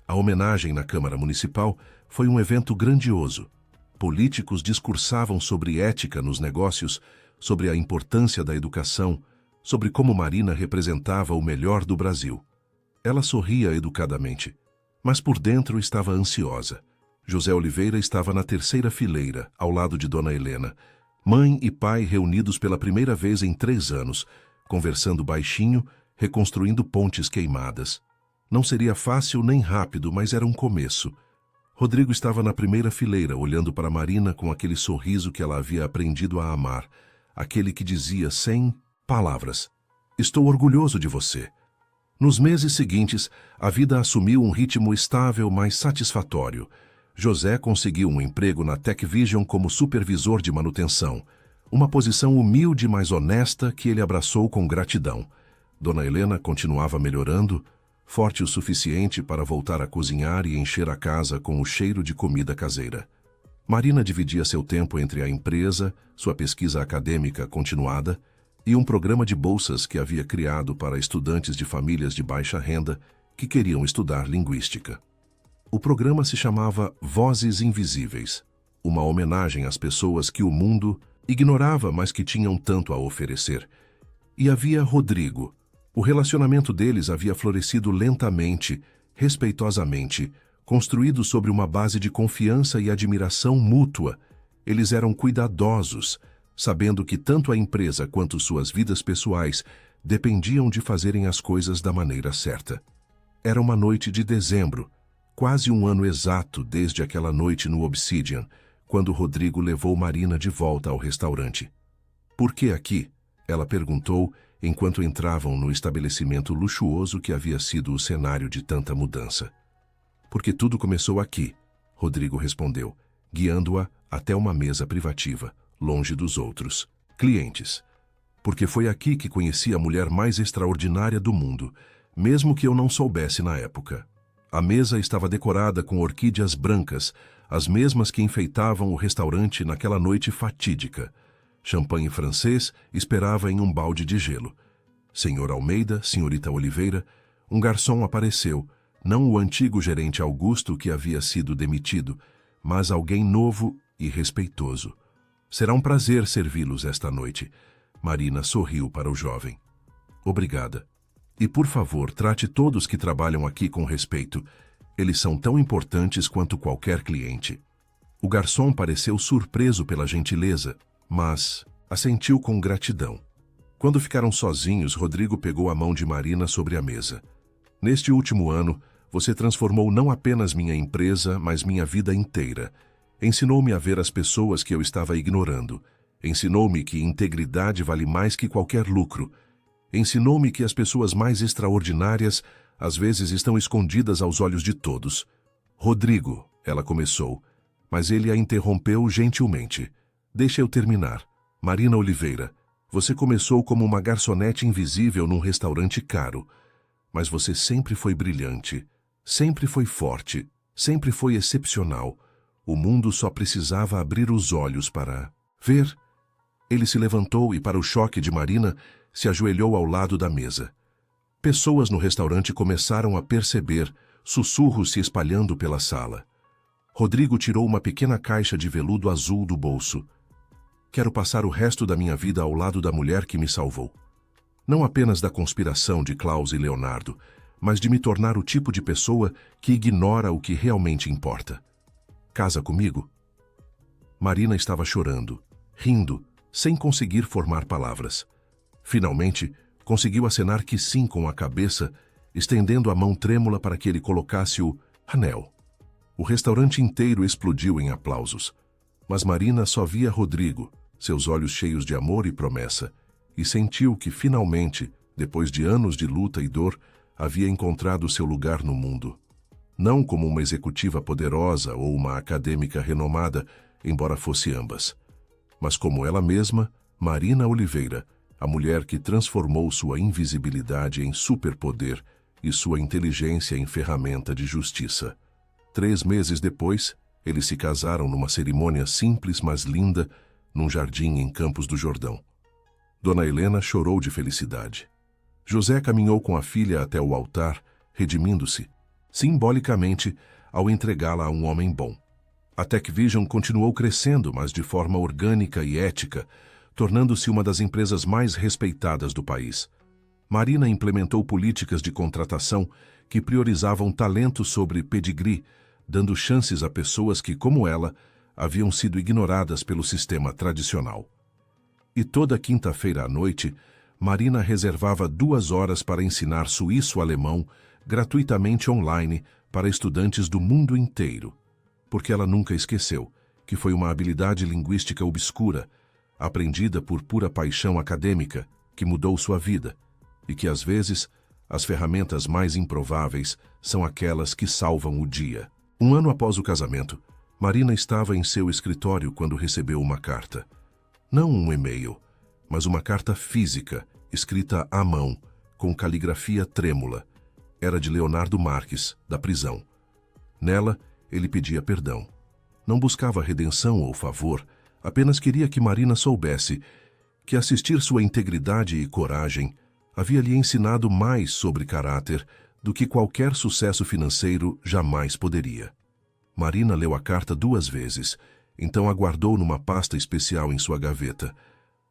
A homenagem na Câmara Municipal foi um evento grandioso. Políticos discursavam sobre ética nos negócios, sobre a importância da educação, sobre como Marina representava o melhor do Brasil. Ela sorria educadamente, mas por dentro estava ansiosa. José Oliveira estava na terceira fileira, ao lado de Dona Helena, mãe e pai reunidos pela primeira vez em 3 anos, conversando baixinho, reconstruindo pontes queimadas. Não seria fácil nem rápido, mas era um começo. Rodrigo estava na primeira fileira, olhando para Marina com aquele sorriso que ela havia aprendido a amar, aquele que dizia sem palavras: "Estou orgulhoso de você." Nos meses seguintes, a vida assumiu um ritmo estável, mas satisfatório. José conseguiu um emprego na TechVision como supervisor de manutenção, uma posição humilde, mas honesta, que ele abraçou com gratidão. Dona Helena continuava melhorando, forte o suficiente para voltar a cozinhar e encher a casa com o cheiro de comida caseira. Marina dividia seu tempo entre a empresa, sua pesquisa acadêmica continuada e um programa de bolsas que havia criado para estudantes de famílias de baixa renda que queriam estudar linguística. O programa se chamava Vozes Invisíveis, uma homenagem às pessoas que o mundo ignorava, mas que tinham tanto a oferecer. E havia Rodrigo. O relacionamento deles havia florescido lentamente, respeitosamente, construído sobre uma base de confiança e admiração mútua. Eles eram cuidadosos, sabendo que tanto a empresa quanto suas vidas pessoais dependiam de fazerem as coisas da maneira certa. Era uma noite de dezembro, quase um ano exato desde aquela noite no Obsidian, quando Rodrigo levou Marina de volta ao restaurante. "Por que aqui?" ela perguntou, enquanto entravam no estabelecimento luxuoso que havia sido o cenário de tanta mudança. "Porque tudo começou aqui", Rodrigo respondeu, guiando-a até uma mesa privativa, longe dos outros clientes. "Porque foi aqui que conheci a mulher mais extraordinária do mundo, mesmo que eu não soubesse na época." A mesa estava decorada com orquídeas brancas, as mesmas que enfeitavam o restaurante naquela noite fatídica. Champanhe francês esperava em um balde de gelo. Senhor Almeida, senhorita Oliveira, um garçom apareceu, não o antigo gerente Augusto que havia sido demitido, mas alguém novo e respeitoso. "Será um prazer servi-los esta noite." Marina sorriu para o jovem. "Obrigada. E, por favor, trate todos que trabalham aqui com respeito. Eles são tão importantes quanto qualquer cliente." O garçom pareceu surpreso pela gentileza, mas assentiu com gratidão. Quando ficaram sozinhos, Rodrigo pegou a mão de Marina sobre a mesa. "Neste último ano, você transformou não apenas minha empresa, mas minha vida inteira. Ensinou-me a ver as pessoas que eu estava ignorando. Ensinou-me que integridade vale mais que qualquer lucro. Ensinou-me que as pessoas mais extraordinárias às vezes estão escondidas aos olhos de todos." "Rodrigo", ela começou, mas ele a interrompeu gentilmente. "Deixa eu terminar. Marina Oliveira, você começou como uma garçonete invisível num restaurante caro, mas você sempre foi brilhante, sempre foi forte, sempre foi excepcional. O mundo só precisava abrir os olhos para ver." Ele se levantou e, para o choque de Marina, se ajoelhou ao lado da mesa. Pessoas no restaurante começaram a perceber, sussurros se espalhando pela sala. Rodrigo tirou uma pequena caixa de veludo azul do bolso. "Quero passar o resto da minha vida ao lado da mulher que me salvou. Não apenas da conspiração de Klaus e Leonardo, mas de me tornar o tipo de pessoa que ignora o que realmente importa. Casa comigo?" Marina estava chorando, rindo, sem conseguir formar palavras. Finalmente, conseguiu acenar que sim com a cabeça, estendendo a mão trêmula para que ele colocasse o anel. O restaurante inteiro explodiu em aplausos, mas Marina só via Rodrigo, seus olhos cheios de amor e promessa, e sentiu que finalmente, depois de anos de luta e dor, havia encontrado seu lugar no mundo. Não como uma executiva poderosa ou uma acadêmica renomada, embora fosse ambas, mas como ela mesma, Marina Oliveira, a mulher que transformou sua invisibilidade em superpoder e sua inteligência em ferramenta de justiça. 3 meses depois, eles se casaram numa cerimônia simples, mas linda, num jardim em Campos do Jordão. Dona Helena chorou de felicidade. José caminhou com a filha até o altar, redimindo-se, simbolicamente, ao entregá-la a um homem bom. A TechVision continuou crescendo, mas de forma orgânica e ética, tornando-se uma das empresas mais respeitadas do país. Marina implementou políticas de contratação que priorizavam talento sobre pedigree, dando chances a pessoas que, como ela, haviam sido ignoradas pelo sistema tradicional. E toda quinta-feira à noite, Marina reservava 2 horas para ensinar suíço-alemão gratuitamente online para estudantes do mundo inteiro, porque ela nunca esqueceu que foi uma habilidade linguística obscura, aprendida por pura paixão acadêmica, que mudou sua vida, e que, às vezes, as ferramentas mais improváveis são aquelas que salvam o dia. 1 ano após o casamento, Marina estava em seu escritório quando recebeu uma carta. Não um e-mail, mas uma carta física, escrita à mão, com caligrafia trêmula. Era de Leonardo Marques, da prisão. Nela, ele pedia perdão. Não buscava redenção ou favor, apenas queria que Marina soubesse que assistir sua integridade e coragem havia lhe ensinado mais sobre caráter do que qualquer sucesso financeiro jamais poderia. Marina leu a carta 2 vezes, então a guardou numa pasta especial em sua gaveta.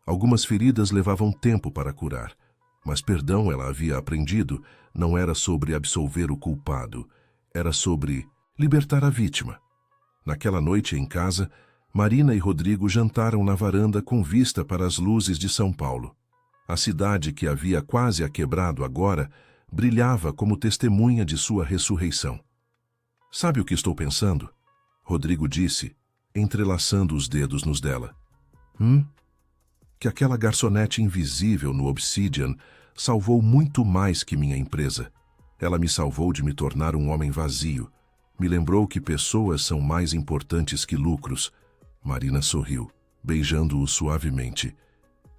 Algumas feridas levavam tempo para curar, mas perdão, ela havia aprendido, não era sobre absolver o culpado, era sobre libertar a vítima. Naquela noite em casa, Marina e Rodrigo jantaram na varanda com vista para as luzes de São Paulo. A cidade que havia quase a quebrado agora brilhava como testemunha de sua ressurreição. "Sabe o que estou pensando?" Rodrigo disse, entrelaçando os dedos nos dela. Que aquela garçonete invisível no Obsidian salvou muito mais que minha empresa. Ela me salvou de me tornar um homem vazio. Me lembrou que pessoas são mais importantes que lucros. Marina sorriu, beijando-o suavemente.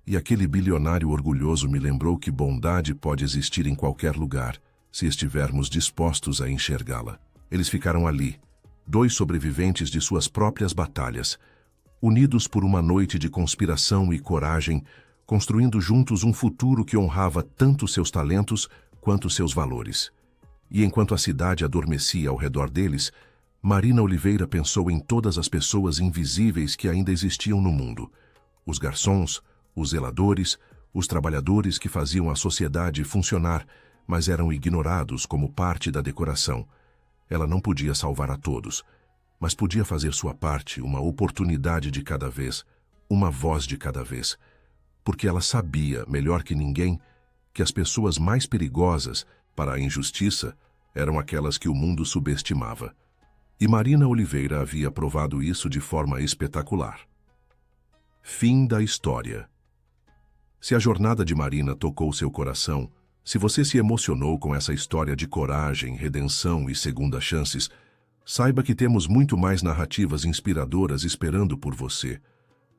E aquele bilionário orgulhoso me lembrou que bondade pode existir em qualquer lugar, se estivermos dispostos a enxergá-la. Eles ficaram ali, 2 sobreviventes de suas próprias batalhas, unidos por uma noite de conspiração e coragem, construindo juntos um futuro que honrava tanto seus talentos quanto seus valores. E enquanto a cidade adormecia ao redor deles, Marina Oliveira pensou em todas as pessoas invisíveis que ainda existiam no mundo. Os garçons, os zeladores, os trabalhadores que faziam a sociedade funcionar, mas eram ignorados como parte da decoração. Ela não podia salvar a todos, mas podia fazer sua parte, uma oportunidade de cada vez, uma voz de cada vez. Porque ela sabia, melhor que ninguém, que as pessoas mais perigosas para a injustiça eram aquelas que o mundo subestimava. E Marina Oliveira havia provado isso de forma espetacular. Fim da história. Se a jornada de Marina tocou seu coração, se você se emocionou com essa história de coragem, redenção e segundas chances, saiba que temos muito mais narrativas inspiradoras esperando por você.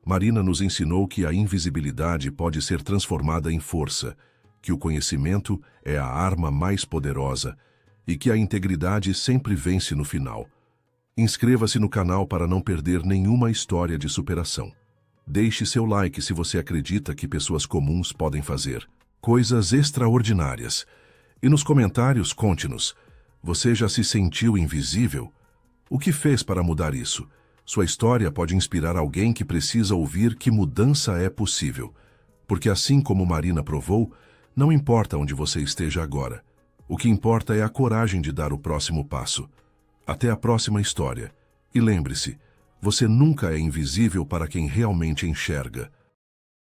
Marina nos ensinou que a invisibilidade pode ser transformada em força, que o conhecimento é a arma mais poderosa e que a integridade sempre vence no final. Inscreva-se no canal para não perder nenhuma história de superação. Deixe seu like se você acredita que pessoas comuns podem fazer coisas extraordinárias. E nos comentários conte-nos, você já se sentiu invisível? O que fez para mudar isso? Sua história pode inspirar alguém que precisa ouvir que mudança é possível. Porque assim como Marina provou, não importa onde você esteja agora. O que importa é a coragem de dar o próximo passo. Até a próxima história. E lembre-se, você nunca é invisível para quem realmente enxerga.